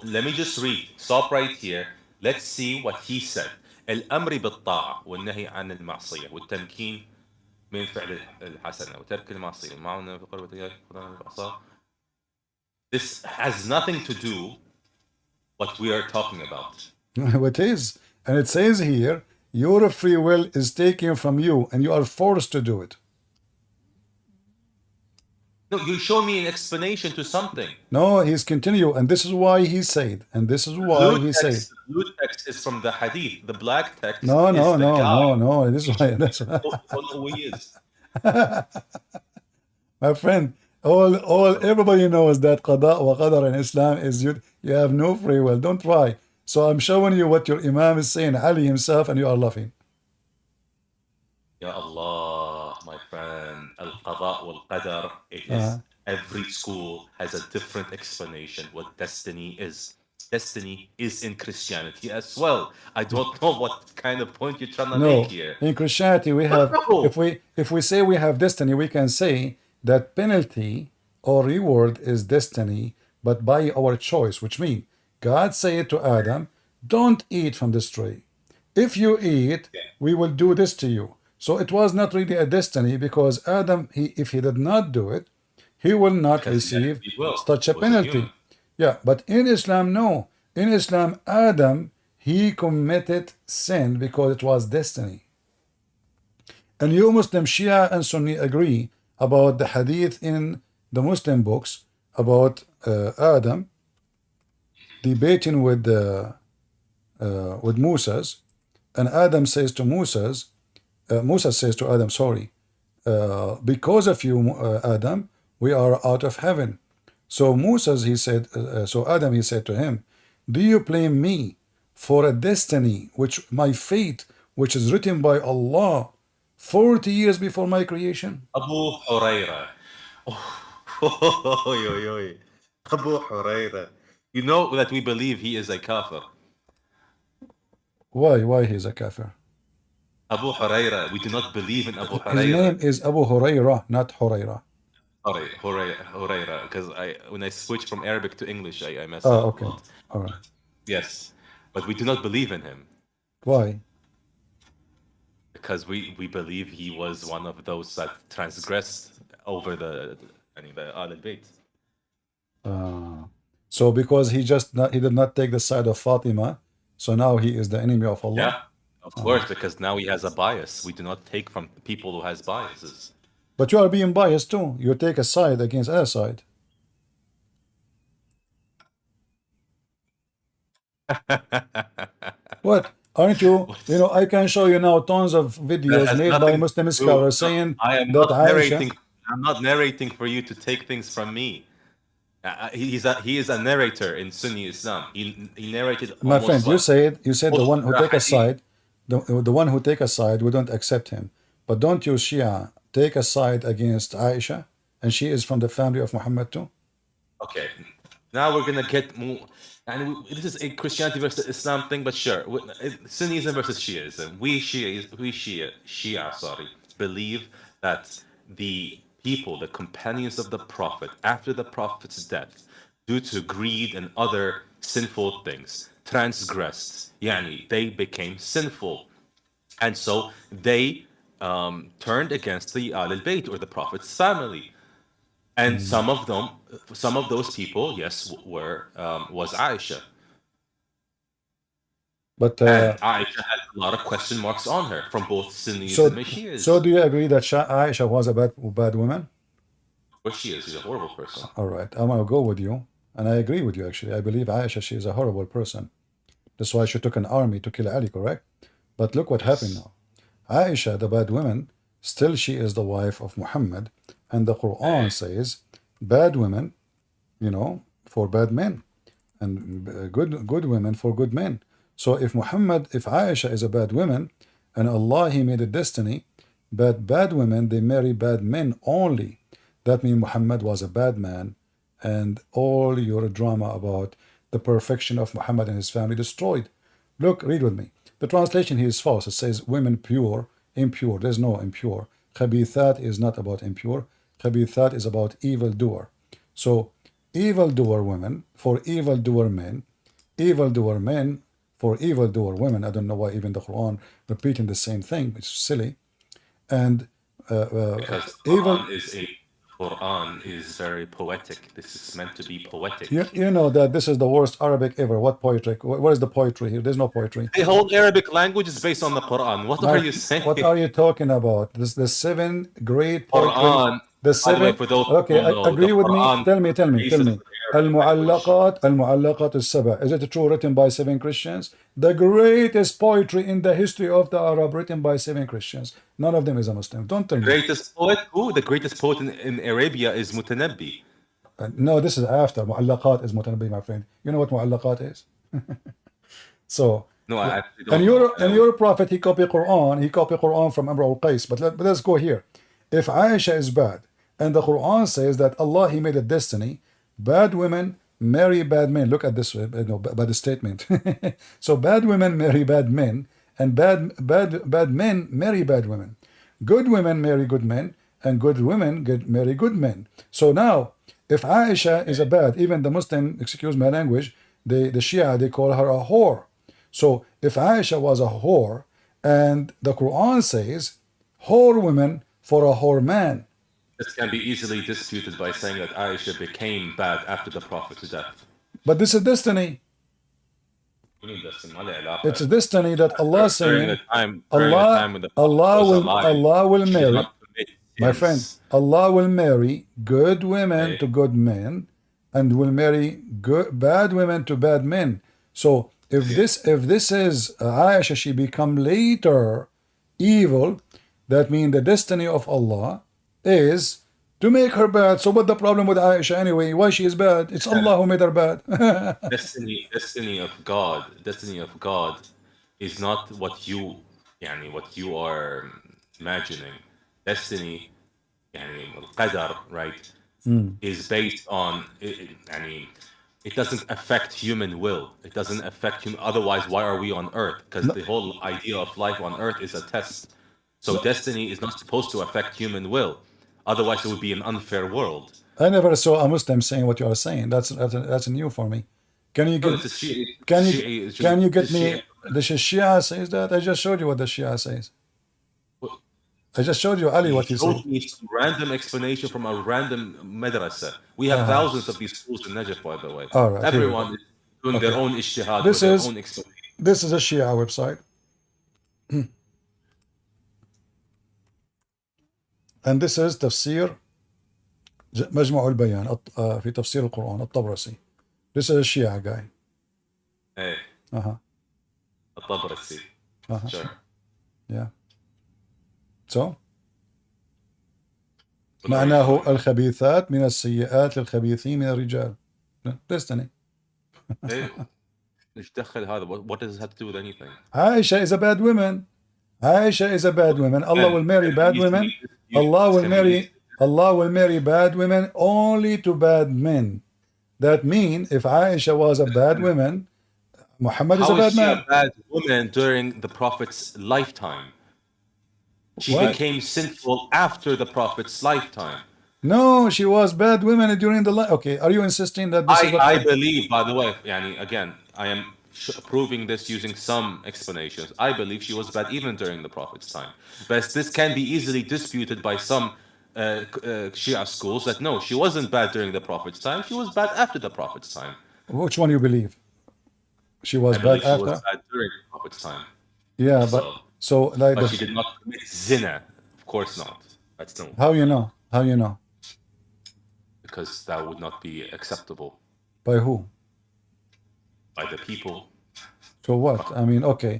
Let me just read. Stop right here. Let's see what he said. الأمر بالطاعة والنهي عن المعصية والتمكين من فعل الحسنة وترك المعصية معنا في قربة الأعصاب. This has nothing to do what we are talking about. It is. And it says here, your free will is taken from you and you are forced to do it. No, you show me an explanation to something. No, he's continue, and this is why he said, and this is why he said. The blue text is from the Hadith. The black text No. This is why. Don't know who he is. My friend, everybody knows that qada wa qadar in Islam is you have no free will. Don't try. So I'm showing you what your Imam is saying, Ali himself, and you are laughing. Ya Allah, my friend, al-qada wal-qadar, every school has a different explanation what destiny is. Destiny is in Christianity as well. I don't know what kind of point you're trying to make here. In Christianity, we have, if we say we have destiny, we can say that penalty or reward is destiny, but by our choice, which means God said to Adam, don't eat from this tree. If you eat, we will do this to you. So it was not really a destiny because Adam, if he did not do it, he will not receive such a penalty. Yeah, but in Islam, no. In Islam, Adam, he committed sin because it was destiny. And you Muslim, Shia and Sunni agree about the hadith in the Muslim books about Adam debating with Moses, and Adam says to Moses, Musa says to Adam, because of you, Adam, we are out of heaven. So Moses, he said, Adam, he said to him, do you blame me for a destiny, my fate, which is written by Allah 40 years before my creation? Abu Huraira. Abu Huraira. You know that we believe he is a kafir. Why he's a kafir? Abu Huraira, we do not believe in Abu His Huraira. name is Abu Huraira, not Huraira. Sorry, Huraira, because when I switch from Arabic to English, I mess Oh, up a okay. lot. All right. Yes, but we do not believe in him Why? because we believe he was one of those that transgressed over the Al Bayt. So because he did not take the side of Fatima, so now he is the enemy of Allah. Yeah, of course, because now he has a bias. We do not take from people who has biases. But you are being biased too. You take a side against other side. What? Aren't you? You know, I can show you now tons of That videos has made by nothing to Muslim do. scholars No, saying I am that not Aisha. narrating. I'm not narrating for you to take things from me. He is a narrator in Sunni Islam. He narrated My almost friend, you said the most one of who the take a hadith. side, the one who take a side, we don't accept him. But don't you Shia take a side against Aisha, and she is from the family of Muhammad too? Okay, now we're gonna get more. And this is a Christianity versus Islam thing, but sure, Sunnism versus Shiism. Shia, sorry, believe that the people, the companions of the Prophet, after the Prophet's death, due to greed and other sinful things, transgressed. Yani, they became sinful, and so they turned against the Al Bayt or the Prophet's family. And some of those people, yes, was Aisha. But And Aisha had a lot of question marks on her from both Sunnis so and Shias. do you agree that Aisha was a bad woman? Of course she is. She's a horrible person. All right, I'm gonna go with you, and I agree with you actually. I believe Aisha, she is a horrible person. That's why she took an army to kill Ali, correct? But look what happened now. Aisha, the bad woman, still she is the wife of Muhammad, and the Quran says, bad women, you know, for bad men, and good women for good men. So if Aisha is a bad woman, and Allah He made a destiny, but bad women they marry bad men only. That means Muhammad was a bad man, and all your drama about the perfection of Muhammad and his family destroyed. Look, read with me. The translation here is false. It says women pure, impure. There's no impure. Khabithat is not about impure. Khabithat is about evildoer. So evildoer women for evildoer men, evildoer men for evildoer women. I don't know why even the Quran repeating the same thing. It's silly. And Because evil. Quran is very poetic. This is meant to be poetic. You know that this is the worst Arabic ever. What poetry? What is the poetry here? There's no poetry. The whole Arabic language is based on the Quran. What are you saying? What are you talking about? This the seven great poetry. Quran. The By the way, seven. for those Okay, who know, agree the with me. Quran Tell me. basis of the Arabic language. المعلقات السبع. Is it true? Written by seven Christians? The greatest poetry in the history of the Arab, written by seven Christians. None of them is a Muslim. Don't tell me. Greatest poet? Who? The greatest poet in Arabia is Mutanabbi. No, this is after. معلقات is Mutanabbi, my friend. You know what معلقات is? So. No, I actually don't know. And your prophet, he copied Quran from Amr al-Qais. But let's go here. If Aisha is bad, and the Quran says that Allah, He made a destiny, bad women marry bad men. Look at this, by the statement. So bad women marry bad men, and bad men marry bad women. Good women marry good men, and good women marry good men. So now, if Aisha is a bad, even the Muslim, excuse my language, the Shia, they call her a whore. So if Aisha was a whore, and the Quran says, whore women for a whore man. This can be easily disputed by saying that Aisha became bad after the Prophet's death. But this is destiny. It's a destiny that Allah saying, Allah will marry, my friend, Allah will marry good women to good men, and will marry bad women to bad men. So if this is Aisha, she become later evil, that means the destiny of Allah is to make her bad. So what the problem with Aisha anyway? Why she is bad? It's Allah who made her bad. destiny of God is not what you are imagining. Destiny, qadar, right, is based on It doesn't affect human will. It doesn't affect human. Otherwise, why are we on Earth? Because No, the whole idea of life on Earth is a test. So no, destiny is not supposed to affect human will. Otherwise, it would be an unfair world. I never saw a Muslim saying what you are saying. That's new for me. Can you No, get this is Shia. can you Shia is can you the get me the Shia says that? I just showed you what the Shia says. I just showed you Ali You what he said. showed me some random explanation from a random madrasa. We have thousands of these schools in Najaf, by the way. All right, here we go. Everyone is doing their Okay. own ijtihad This with their is own explanation. this is a Shia website. And this is تفسير مجمع البيان في تفسير القرآن الطبرسي. This is a Shia guy. Hey, Uh-huh. الطبرسي. Uh-huh. Sure. Yeah. So What are you معناه showing? الخبيثات من السيئات للخبيثين من الرجال. Destiny. Hey, ايش دخل هذا? What does this have to do with anything? Aisha is a bad woman. Aisha is a bad woman. Allah will marry bad women. Allah will marry bad women only to bad men. That means if Aisha was a bad woman, Muhammad is a How bad is she man. a bad woman during the Prophet's lifetime? She What? became sinful after the Prophet's lifetime. No, she was bad woman during the life. Okay, are you insisting that this is what I believe, by the way, yani, again, I am proving this using some explanations. I believe she was bad even during the Prophet's time. But this can be easily disputed by some Shia schools that no, she wasn't bad during the Prophet's time. She was bad after the Prophet's time. Which one you believe? She was I bad believe she after? was bad during the Prophet's time. Yeah, but So, so like but she did not commit zina. Of course not. That's no, how you know? How you know? because that would not be acceptable By who? by the people. So what? I mean, okay.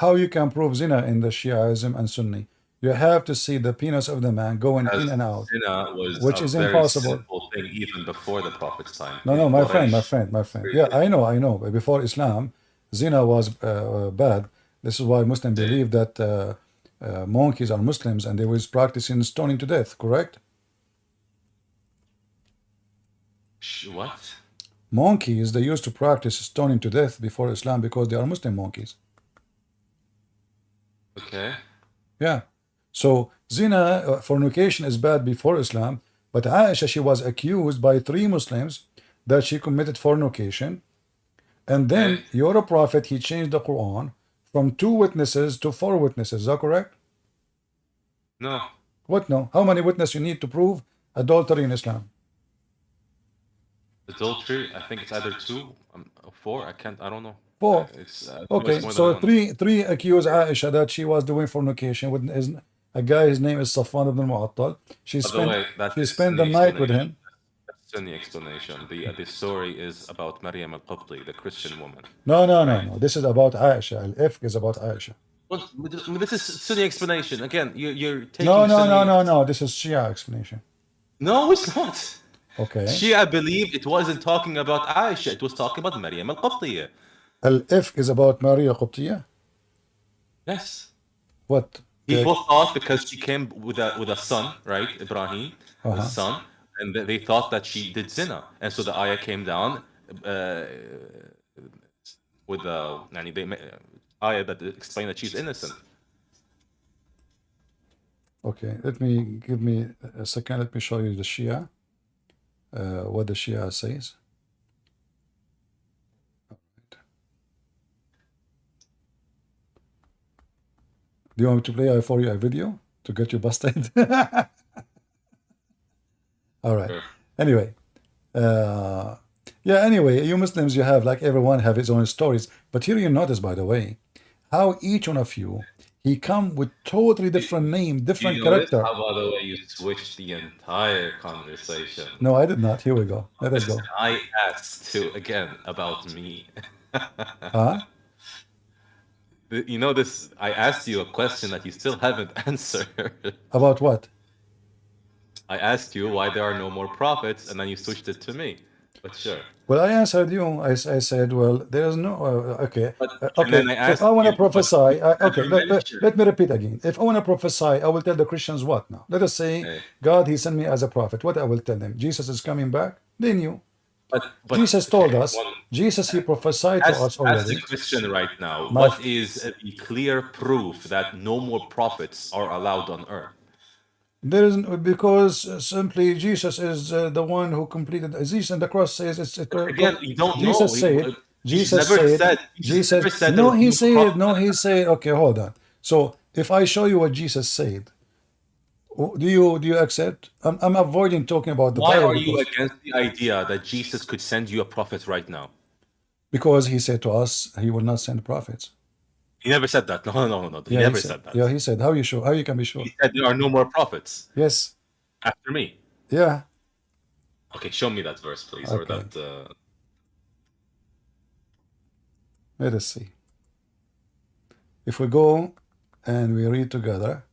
How you can prove zina in the Shiaism and Sunni? You have to see the penis of the man going in and out, Zina was which a is very impossible. simple thing even before the Prophet's time. No, In my friend, Quraysh, my friend. Yeah, I know. But before Islam, zina was bad. This is why Muslims believe that monkeys are Muslims and they was practicing stoning to death. Correct? What? Monkeys, they used to practice stoning to death before Islam because they are Muslim monkeys. Okay. Yeah. So zina, fornication is bad before Islam, but Aisha, she was accused by 3 Muslims that she committed fornication. And then Okay. your prophet, he changed the Quran from 2 witnesses to 4 witnesses. Is that correct? No. What no? How many witnesses you need to prove adultery in Islam? Adultery, I think it's either 2 or 4. I don't know. 4. It's Okay, more so than one. three accuse Aisha that she was doing fornication with a guy. His name is Safwan ibn al-Mu'attal. She By the way, that she is spent the Sunni night with explanation. him. That's Sunni explanation. The story is about Maryam al-Qibti, the Christian woman. No. Right. This is about Aisha. Al-Ifk is about Aisha. Well, this is Sunni explanation. Again, you're taking Sunni. No. This is Shia explanation. No, it's not. Okay. Shia believed it wasn't talking about Aisha. It was talking about Maryam al-Qibtiyya. Al-Ifk is about Maria Qibtiyya. Yes. What? People thought because she came with a son, right, Ibrahim, Uh-huh. a son, and they thought that she did zina, and so the ayah came down with the ayah that explained that she's innocent. Okay, give me a second. Let me show you the Shia. What the Shia says. Do you want me to play for you a video to get you busted? All right. Sure. Anyway, yeah. Anyway, you Muslims, you have like everyone have his own stories. But here you notice, by the way, how each one of you he come with totally different name, different character. How, by the way, you switched the entire conversation? No, I did not. Here we go. Let us go. I asked to again about me. Huh? You know this. I asked you a question that you still haven't answered. About what? I asked you why there are no more prophets, and then you switched it to me. But sure. Well, I answered you. I said, well, there is no. Okay. And Okay. then I If asked I want to you, but prophesy, you okay. never mentioned. Let me repeat again. If I want to prophesy, I will tell the Christians what now? Let us say, Okay. God, He sent me as a prophet. What I will tell them? Jesus is coming back. They knew. But Jesus told okay, us, Jesus, he prophesied to us as the already. Christian right now, My what is the clear proof that no more prophets are allowed on earth? There is because simply Jesus is the one who completed. Jesus on the cross says Again, you don't know. Jesus said. Jesus Jesus never said. said. Jesus Jesus. never said there No, will be he no said. No, prophet. he said. Okay, hold on. So if I show you what Jesus said, do you accept? I'm avoiding talking about the Why Bible are you because against the idea that Jesus could send you a prophet right now? he said to us he will not send prophets. He never said that. No. He Yeah, he never said. said that. Yeah, he said. How you sure? How you can be sure? He said there are no more prophets Yes. after me. Yeah. Okay, show me that verse, please, or Okay. that. Let us see. If we go and we read together.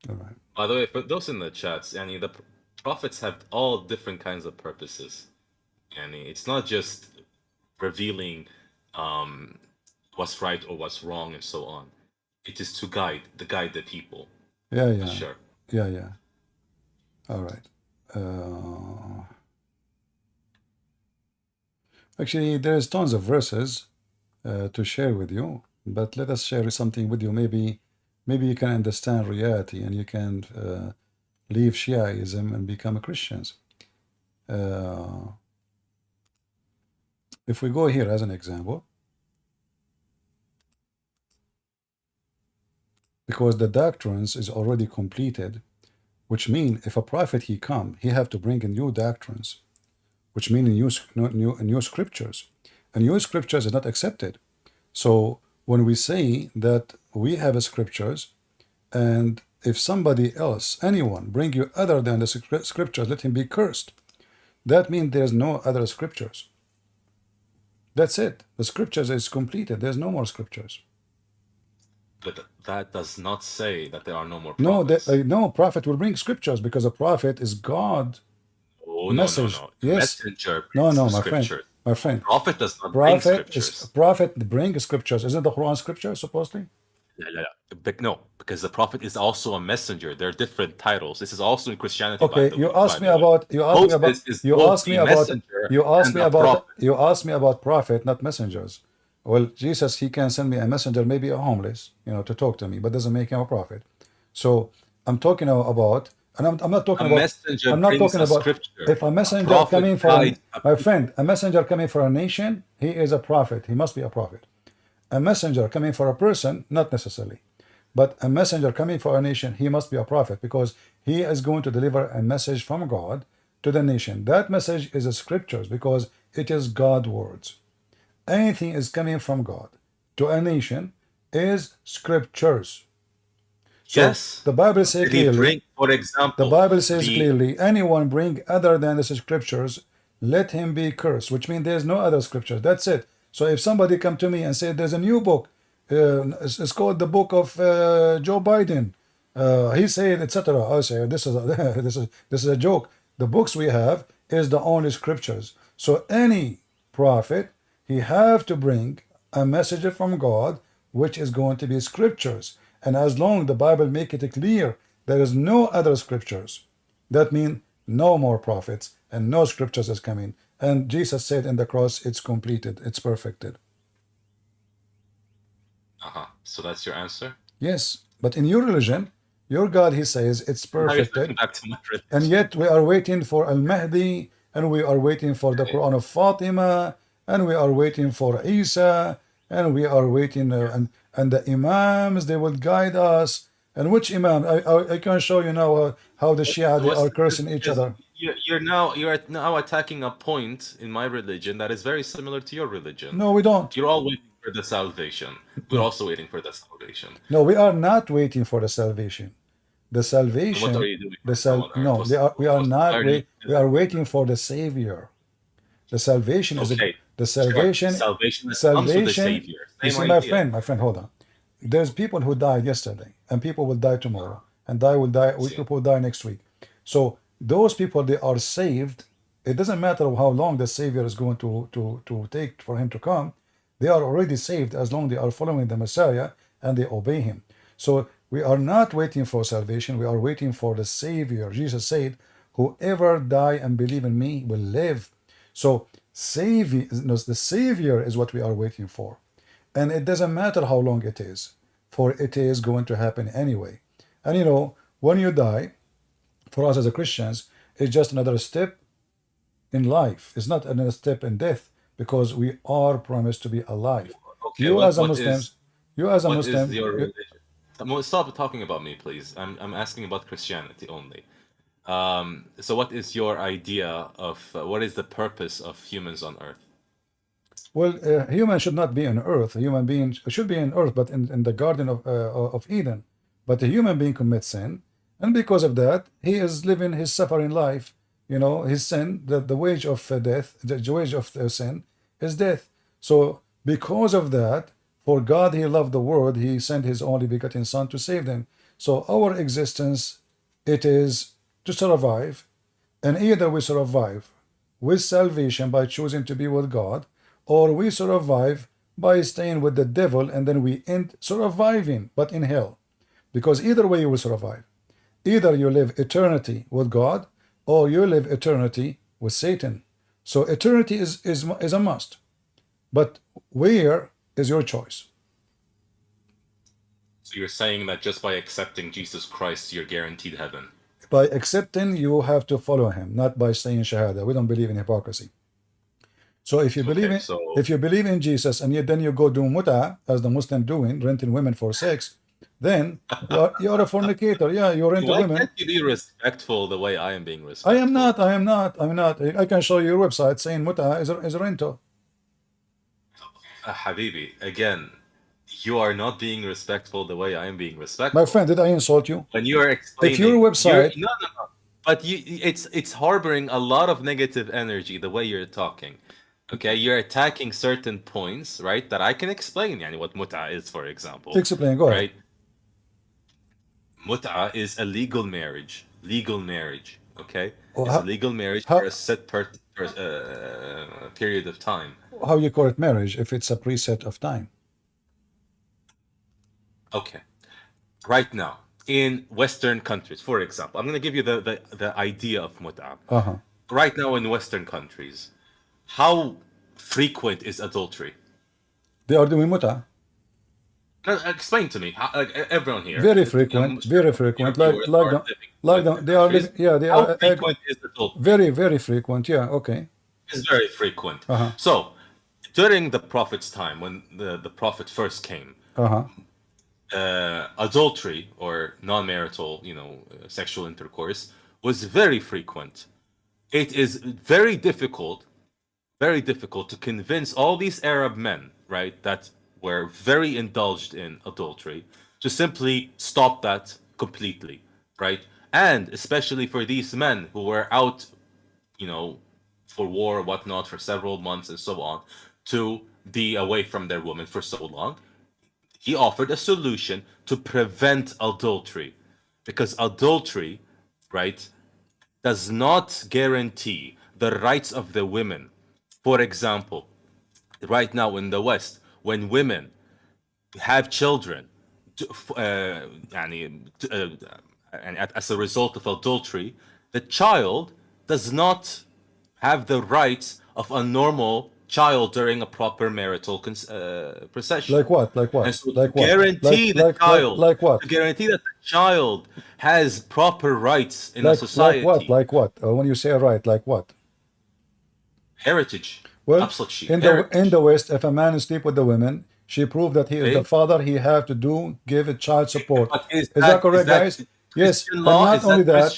All right. By the way, for those in the chats, the prophets have all different kinds of purposes. It's not just revealing what's right or what's wrong and so on. It is to guide the people. Yeah. Sure. Yeah. All right. Actually, there's tons of verses to share with you, but let us share something with you. Maybe you can understand reality and you can leave Shiaism and become Christians. If we go here as an example, because the doctrines is already completed, which mean if a prophet he come, he have to bring in new doctrines, which mean new scriptures, and new scriptures is not accepted. So when we say that we have scriptures, and if somebody else, anyone, bring you other than the scriptures, let him be cursed. That means there's no other scriptures. That's it. The scriptures is completed. There's no more scriptures. But that does not say that there are no more No, prophets. no prophet will bring scriptures because a prophet is God. Oh, message. No. The Yes. messenger No, brings the my friend. scriptures. My friend. Prophet does not bring scriptures. Prophet bring scriptures. Isn't the Quran scripture supposedly? Yeah. But no, because the prophet is also a messenger. There are different titles. This is also in Christianity. Okay, by the way. You asked me about prophet, not messengers. Well, Jesus, he can send me a messenger, maybe a homeless, to talk to me, but doesn't make him a prophet. So I'm talking about, and I'm not talking about. I'm not talking about scripture. If a messenger coming for my friend, a messenger coming for a nation, he is a prophet. He must be a prophet. A messenger coming for a person, not necessarily. But a messenger coming for a nation, he must be a prophet because he is going to deliver a message from God to the nation. That message is the scriptures because it is God's words. Anything is coming from God to a nation is scriptures. So yes. The Bible says clearly. For example, the Bible says clearly, anyone bring other than the scriptures, let him be cursed, which means there's no other scriptures. That's it. So if somebody come to me and say there's a new book, it's called the book of Joe Biden. He said, etc. I say this is a joke. The books we have is the only scriptures. So any prophet, he have to bring a message from God, which is going to be scriptures. And as long the Bible make it clear there is no other scriptures, that means no more prophets and no scriptures is coming. And Jesus said in the cross, it's completed, it's perfected. So that's your answer? Yes, but in your religion, your God, he says it's perfected. And yet we are waiting for Al-Mahdi, and we are waiting for the Quran of Fatima, and we are waiting for Isa, and we are waiting, and the Imams, they will guide us. And which Imam? I can show you now how the Shia, they are cursing each other. You're now attacking a point in my religion that is very similar to your religion. No, we don't. You're all waiting for the salvation. We're also waiting for the salvation. No, we are not waiting for the salvation. The salvation. What are you doing? We are not. We are waiting for the Savior. The salvation is the salvation. Sure. Salvation. You see, my friend, hold on. There's people who died yesterday, and people will die tomorrow, and people will die next week. So those people, they are saved. It doesn't matter how long the Savior is going to take for him to come. They are already saved as long as they are following the Messiah and they obey him. So We are not waiting for salvation. We are waiting for the Savior. Jesus said, whoever die and believe in me will live. So the Savior is what we are waiting for. And it doesn't matter how long it is, for it is going to happen anyway. And when you die, for us as a Christians, it's just another step in life. It's not another step in death, because we are promised to be alive. Okay, You as a what Muslim, is Muslim, your religion? Stop talking about me, please. I'm asking about Christianity only. So what is your idea of what is the purpose of humans on Earth? well, a human should not be on earth. A human being should be on earth, but in the Garden of Eden. But a human being commits sin, and because of that, he is living his suffering life. His sin, the wage of death, the wage of sin is death. So because of that, for God he loved the world, he sent his only begotten Son to save them. So our existence, it is to survive, and either we survive with salvation by choosing to be with God, or we survive by staying with the devil, and then we end surviving, but in hell. Because either way you will survive. Either you live eternity with God, or you live eternity with Satan. So eternity is a must. But where is your choice? So you're saying that just by accepting Jesus Christ, you're guaranteed heaven. By accepting, you have to follow him, not by saying Shahada. We don't believe in hypocrisy. So if you believe in Jesus, and then you go do muta, as the Muslim doing, renting women for sex, then you're a fornicator. Yeah, you rent women. Why can't you be respectful the way I am being respectful? I am not. I can show you your website saying muta is a rental. Habibi, again, you are not being respectful the way I am being respectful. My friend, did I insult you? When you are explaining, if your website, no. But it's harboring a lot of negative energy the way you're talking. Okay, you're attacking certain points, right? That I can explain. Yani what muta is, for example. Explain. Go ahead. Right? Muta is a legal marriage. Legal marriage. Okay, it's a legal marriage for a set period of time. How you call it marriage if it's a preset of time? Okay, right now in Western countries, for example, I'm going to give you the idea of muta. Right now in Western countries, how frequent is adultery? They are doing muta. Explain to me. Everyone here. Very frequent. Very frequent. They are living. Yeah, they how are. Frequent is adultery? Very, very frequent. Yeah. Okay. It's very frequent. So, during the Prophet's time, when the Prophet first came, adultery or non-marital, sexual intercourse was very frequent. It is very difficult to convince all these Arab men, right, that were very indulged in adultery, to simply stop that completely, right? And especially for these men who were out, for war or whatnot for several months and so on, to be away from their women for so long, he offered a solution to prevent adultery. Because adultery, right, does not guarantee the rights of the women. For example, right now in the West, when women have children, and as a result of adultery, the child does not have the rights of a normal child during a proper marital procession. Like what? And so to guarantee the child, like what? To guarantee that the child has proper rights in a society. Like what? When you say right, like what? Heritage. Well, in the West, if a man sleep with the women, she proved that he is the father. He have to give a child support. Is that correct, guys? Yes, and not only that.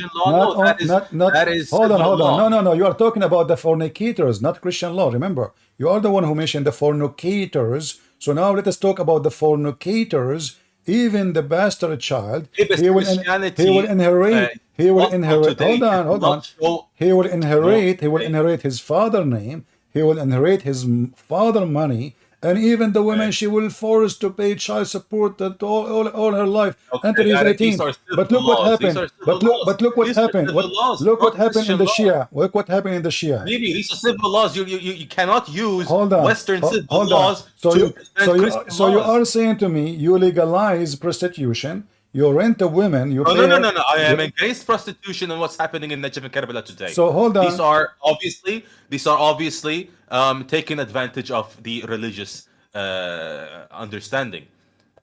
Hold on. No. You are talking about the fornicators, not Christian law. Remember, you are the one who mentioned the fornicators. So now let us talk about the fornicators. Even the bastard child, he will inherit. Hold on. He will inherit his father name. He will inherit his father money, and even the woman, she will force to pay child support all her life until he's 18. But look what happened. But look what happened. Look what happened in the Shia. Look what happened in the Shia. Maybe these are civil laws. You cannot use Western civil laws. So you are saying to me, you legalize prostitution, You rent a woman, you No, pay no, no, her. no, no. I am You, against prostitution and what's happening in Najaf and Karbala today. so hold These on. are obviously taking advantage of the religious understanding.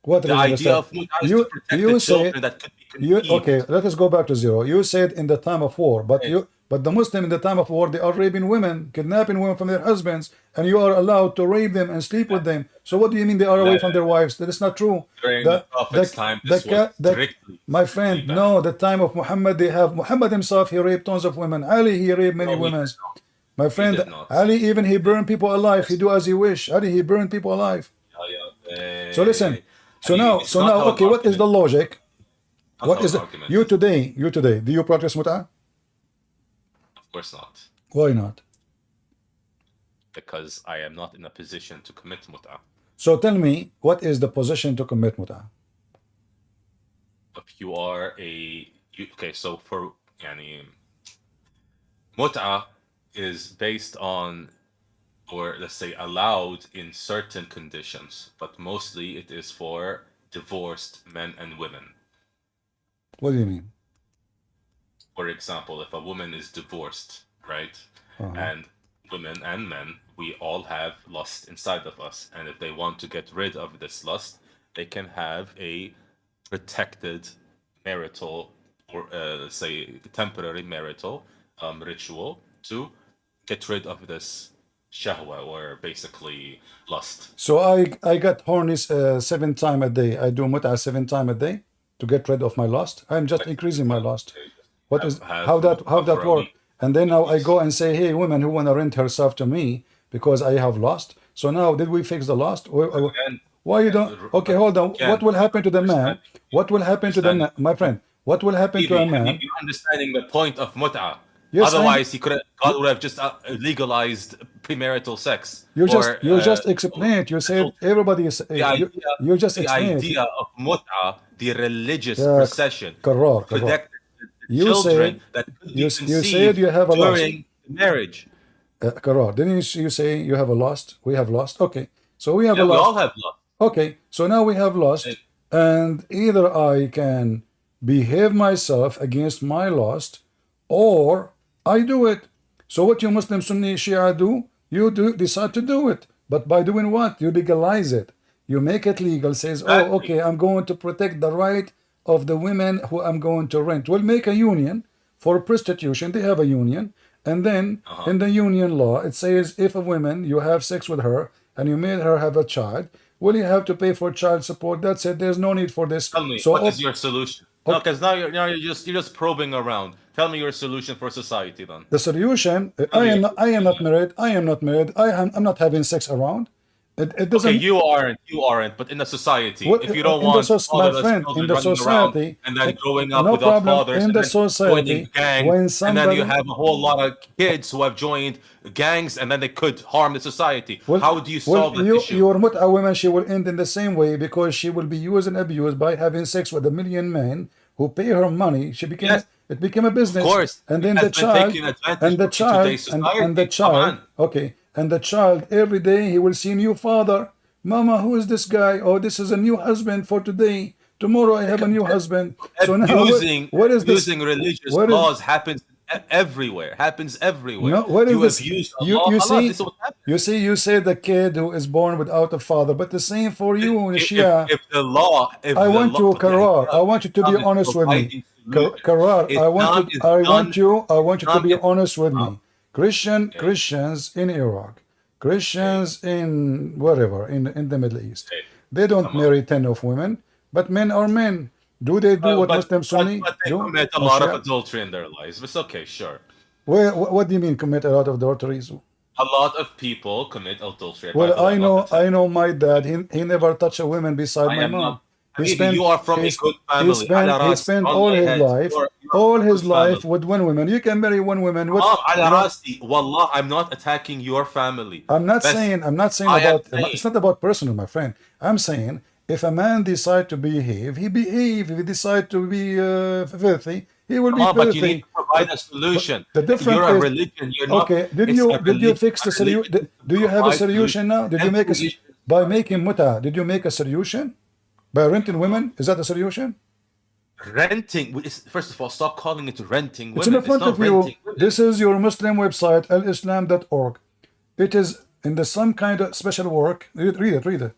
What The is idea understand? of mut'ah is to protect the You say children that could be you okay. conceived. Let us go back to zero. You said in the time of war, but the Muslim in the time of war they are raping women, kidnapping women from their husbands, and you are allowed to rape them and sleep with them. So what do you mean they are away from their wives? That is not true. During the The Prophet's time, this was strictly, my strictly friend, banned. no, the time of Muhammad they have Muhammad himself he raped tons of women. Ali he raped many No, he women. did not. My He friend did not. Ali even he burned people alive. He Yes. do as he wish. Ali he burned people alive. Yeah, So listen. it's So not now, how an okay, what is the argument. logic? Not What how is an the, argument is. you today, do you practice mut'ah? Of course not, Why not? because I am not in a position to commit mut'ah. So tell me, what is the position to commit mut'ah? If you are okay, so for yani, mut'ah is based on, or let's say allowed in certain conditions, but mostly it is for divorced men and women. What do you mean? For example, if a woman is divorced, right? And women and men, we all have lust inside of us. And if they want to get rid of this lust, they can have a protected marital, or let's say temporary marital ritual to get rid of this shahwa, or basically lust. So I got horny 7 times a day. I do mut'ah 7 times a day to get rid of my lust. I'm just increasing my lust. What is how Have that for a work? week. And then now I go and say, hey, woman who wanna rent herself to me because I have lust. So now did we fix the lust? Again, Why you don't? Okay, hold on. What will happen to the man? What will happen to the man, my friend? What will happen to a man? You're understanding the point of mut'ah. Yes, Otherwise, God would have just legalized premarital sex. you Or just explained. You said everybody is. the idea, You just the explained. idea of mut'ah, the religious Yeah, procession, Karar. protect the You children said that could be you said conceived you have a lust. during marriage. Karar. Didn't you say you have a lust? We have lust. Okay, so we have Yeah, a we all lust. have lust. Okay, so now we have lust, and either I can behave myself against my lust, or I do it. So what you Muslim Sunni Shia do? You decide to do it, but by doing what? You legalize it. You make it legal. Says, oh, Exactly. okay, I'm going to protect the right of the women who I'm going to rent. We'll make a union for prostitution. They have a union, and then in the union law it says if a woman you have sex with her and you made her have a child, well, you have to pay for child support. That's it. There's no need for this. Tell me, So what is your solution? No, because now you're just probing around. Tell me your solution for society then. the solution, I am not married. I am not married. I'm not having sex around. It doesn't. Okay, you aren't, but in the society, Well, if you don't in the want my fatherless friend, children in the running around society, and then growing up no without problem. fathers In and the then joining society, gangs, when and then somebody, you have a whole lot of kids who have joined gangs and then they could harm the society. How do you solve that issue? your mut'ah woman, she will end in the same way because she will be used and abused by having sex with 1,000,000 men who pay her money. She became Yes. it became a business. Of course, and then it the has been child taken advantage and the of in today's child society. and the Come child. on. Okay, and the child every day he will see a new father. Mama, who is this guy? Oh, this is a new husband for today. Tomorrow I have a new husband. So now what is this? Abusing religious What is- laws happens everywhere. Happens everywhere. No, what is you this? abuse You Allah. see, This is what happens. you see, you say the kid who is born without a father, but the same for you, Shia. If the law, if I the want law, you, but the Karar. idea I want you to be Islam is honest with me. providing solution. Karar, I want you to Islam be is- honest with me. Christians in Iraq, Christians in wherever in the Middle East, they don't marry 10 of women, but men are men. Do they do what Muslim Sunni but they do? commit a lot of Shia? adultery in their lives. It's okay, sure. What do you mean commit a lot of adulteries? A lot of people commit adultery. Well, Bible, I'm not I know my dad. He never touched a woman beside I my am mom. not. You are from a good He family. spent all his life, with one woman. You can marry one woman. على راسي والله, I'm not attacking your family. I'm not Bas- saying I am about. saying- It's not about personal, my friend. I'm saying if a man decide to behave, he behave. If he decide to be filthy, he will be Come on, but you filthy. need to provide a solution. The difference You're a is- religion. You're not. Okay, did it's you a did you religion. fix the A religion solution? is to Do you have a provide solution now? Did you make solution. by making mut'ah? Did you make a solution by renting women? Is that a solution? renting. First of all, stop calling it renting It's in women. It's front not of you. renting women. This is your Muslim website, alislam.org. It is in the some kind of special work. Read it.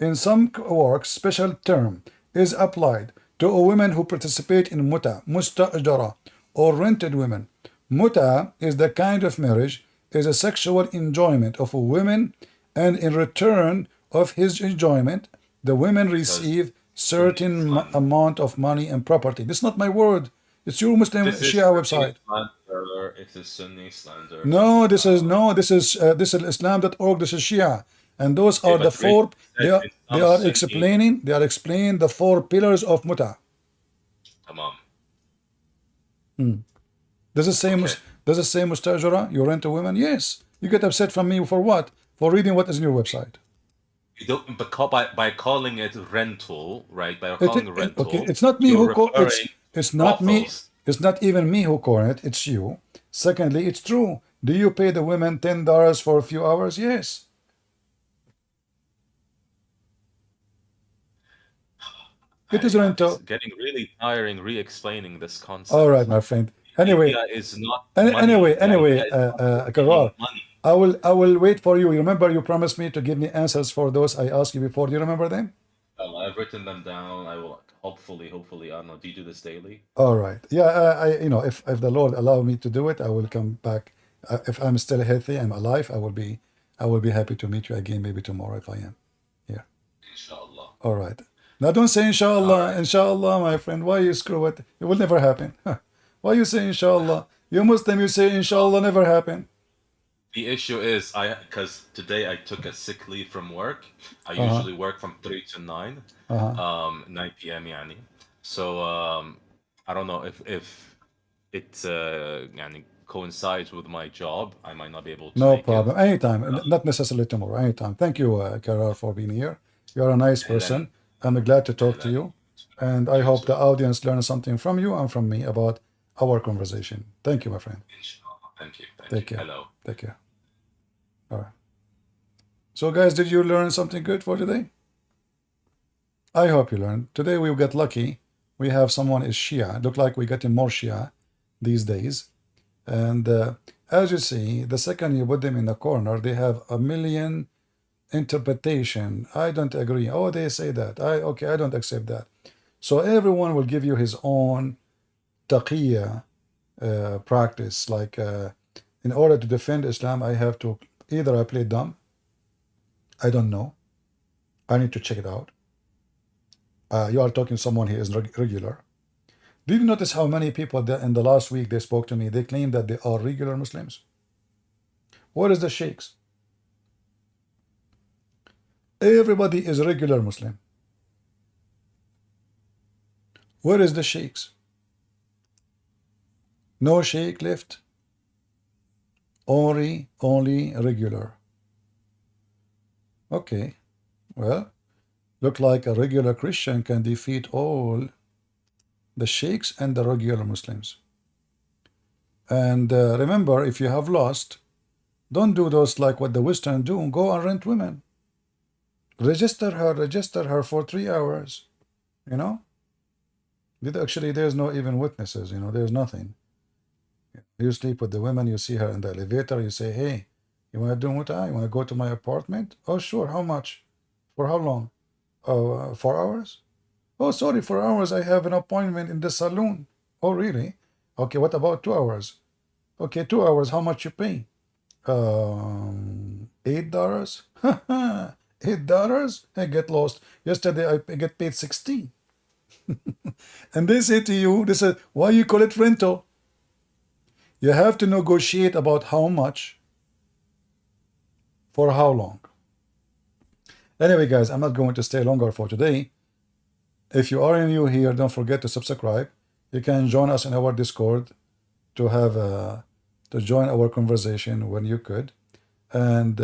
In some work, special term is applied to a women who participate in mustajara, or rented women. Muta is the kind of marriage, is a sexual enjoyment of a woman, and in return of his enjoyment, the women Because receive Sunni certain slander. amount of money and property. This is not my word. It's your Muslim This is Shia Sunni website. slander. It is Sunni slander. No, this is Islam.org. This is Shia, and those Okay, are the but Rich four. said in They some are Sunni. explaining. They are explaining the four pillars of muta. Come on. Does it say Okay. Does it say mustajara? You rent a woman? Yes. You get upset from me for what? For reading what is in your website. You don't, but by calling it rental, right? By calling it Okay. rental, It's not me you're who call. referring to It's not me. brothels. It's not even me who coin it. It's you. Secondly, it's true. Do you pay the women $10 for a few hours? Yes. It is It's rental. getting really tiring re-explaining this All concept. right, my friend. The Anyway, idea is not money. anyway, The idea is not Karar, making money. I will wait for you. You remember you promised me to give me answers for those I asked you before. Do you remember them? I've written them down. I will hopefully, I don't know. Do you do this daily? All right. Yeah, if the Lord allow me to do it, I will come back. If I'm still healthy, I'm alive, I will be happy to meet you again, maybe tomorrow if I am. Yeah. Inshallah. All right. Now don't say All inshallah, right. inshallah, my friend. Why you screw it? It will never happen. Why you say inshallah? You Muslim, you say inshallah never happen. The issue is because today I took a sick leave from work. I Uh-huh. usually work from 3 to 9, Uh-huh. 9 p.m. يعني. So I don't know if it يعني coincides with my job. I might not be able to No make it. problem. Anytime. Not necessarily tomorrow. Anytime. Thank you, Karar, for being here. You're a nice person. I'm glad to talk to you. And I You hope too. the audience learns something from you and from me about our conversation. Thank you, my friend. Inshallah. Thank you. Thank Take you. care. Hello. Take care. All right. So, guys, did you learn something good for today? I hope you learned. Today we got lucky. We have someone is Shia. Look like we're getting more Shia these days. And as you see, the second you put them in the corner, they have a million interpretation. I don't agree. Oh, they say that. I don't accept that. So everyone will give you his own taqiyya practice. Like in order to defend Islam, I have to either I play dumb. I don't know. I need to check it out. You are talking to someone who is regular. Did you notice how many people that in the last week they spoke to me? They claim that they are regular Muslims. What is the sheikhs? Everybody is a regular Muslim. Where is the sheikhs? No sheikh left. Only regular. Okay. Well, look like a regular Christian can defeat all the sheikhs and the regular Muslims. And remember, if you have lost, don't do those like what the Western do. Go and rent women. Register her for 3 hours. You know? Actually, there's no even witnesses. There's nothing. You sleep with the women, you see her in the elevator, you say, hey, you want to do muta? You want to go to my apartment? Oh, sure. How much? For how long? Oh, 4 hours? Oh, sorry, 4 hours. I have an appointment in the saloon. Oh, really? Okay, what about 2 hours? Okay, 2 hours. How much you pay? $8. $8? I get lost. Yesterday I get paid 16. And they say to you, they say, why you call it rental? You have to negotiate about how much, for how long. Anyway, guys, I'm not going to stay longer for today. If you are new here, don't forget to subscribe. You can join us in our Discord to have to join our conversation when you could. And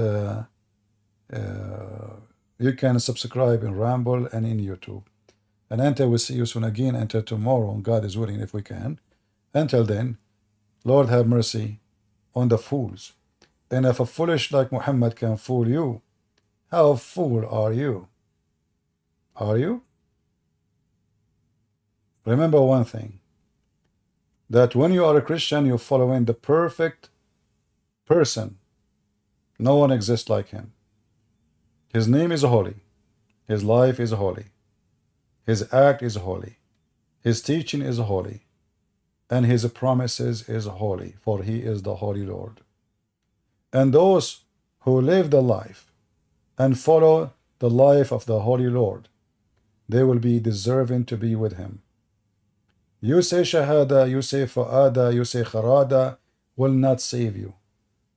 you can subscribe in Ramble and in YouTube. And until we see you soon again, until tomorrow, God is willing, if we can. Until then, Lord have mercy on the fools. And if a foolish like Muhammad can fool you, how fool are you? Are you? Remember one thing, that when you are a Christian, you're following the perfect person. No one exists like him. His name is holy. His life is holy. His act is holy. His teaching is holy. And his promises is holy, for he is the Holy Lord. And those who live the life and follow the life of the Holy Lord, they will be deserving to be with him. You say Shahada, you say Fu'ada, you say Kharada will not save you.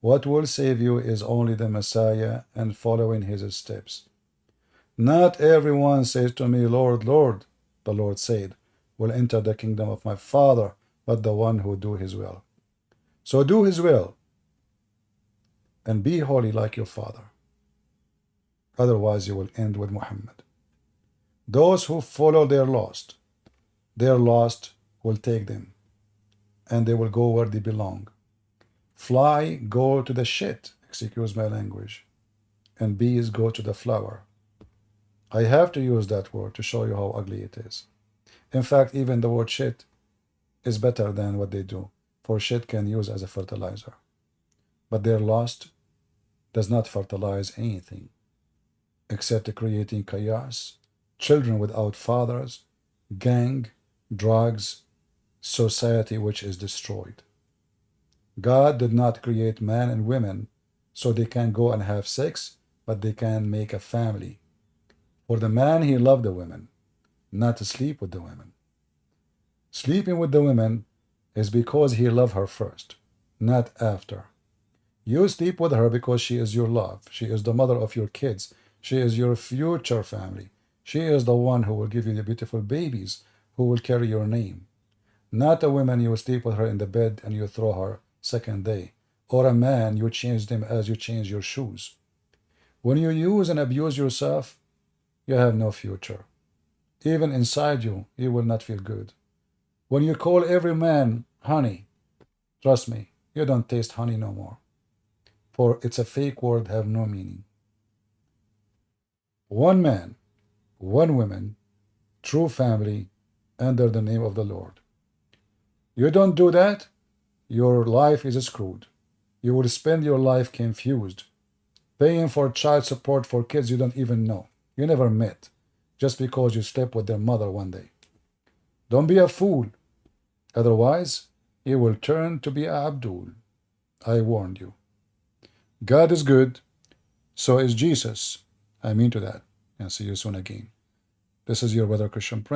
What will save you is only the Messiah and following his steps. Not everyone says to me, Lord, Lord, the Lord said, will enter the kingdom of my Father, but the one who do his will. So do his will and be holy like your Father. Otherwise you will end with Muhammad. Those who follow their lost will take them, and they will go where they belong. Fly go to the shit, excuse my language, and bees go to the flower. I have to use that word to show you how ugly it is. In fact, even the word shit is better than what they do, for shit can use as a fertilizer. But their lust does not fertilize anything except creating chaos, children without fathers, gang, drugs, society which is destroyed. God did not create man and women so they can go and have sex, but they can make a family. For the man, he loved the women, not to sleep with the women. Sleeping with the women is because he loved her first, not after. You sleep with her because she is your love. She is the mother of your kids. She is your future family. She is the one who will give you the beautiful babies who will carry your name. Not a woman you sleep with her in the bed and you throw her second day. Or a man, you change them as you change your shoes. When you use and abuse yourself, you have no future. Even inside you, you will not feel good. When you call every man honey, trust me, you don't taste honey no more. For it's a fake word, have no meaning. One man, one woman, true family, under the name of the Lord. You don't do that, your life is screwed. You will spend your life confused, paying for child support for kids you don't even know, you never met, just because you slept with their mother one day. Don't be a fool. Otherwise, you will turn to be Abdul. I warned you. God is good, so is Jesus. I mean to that. And see you soon again. This is your brother Christian Prince.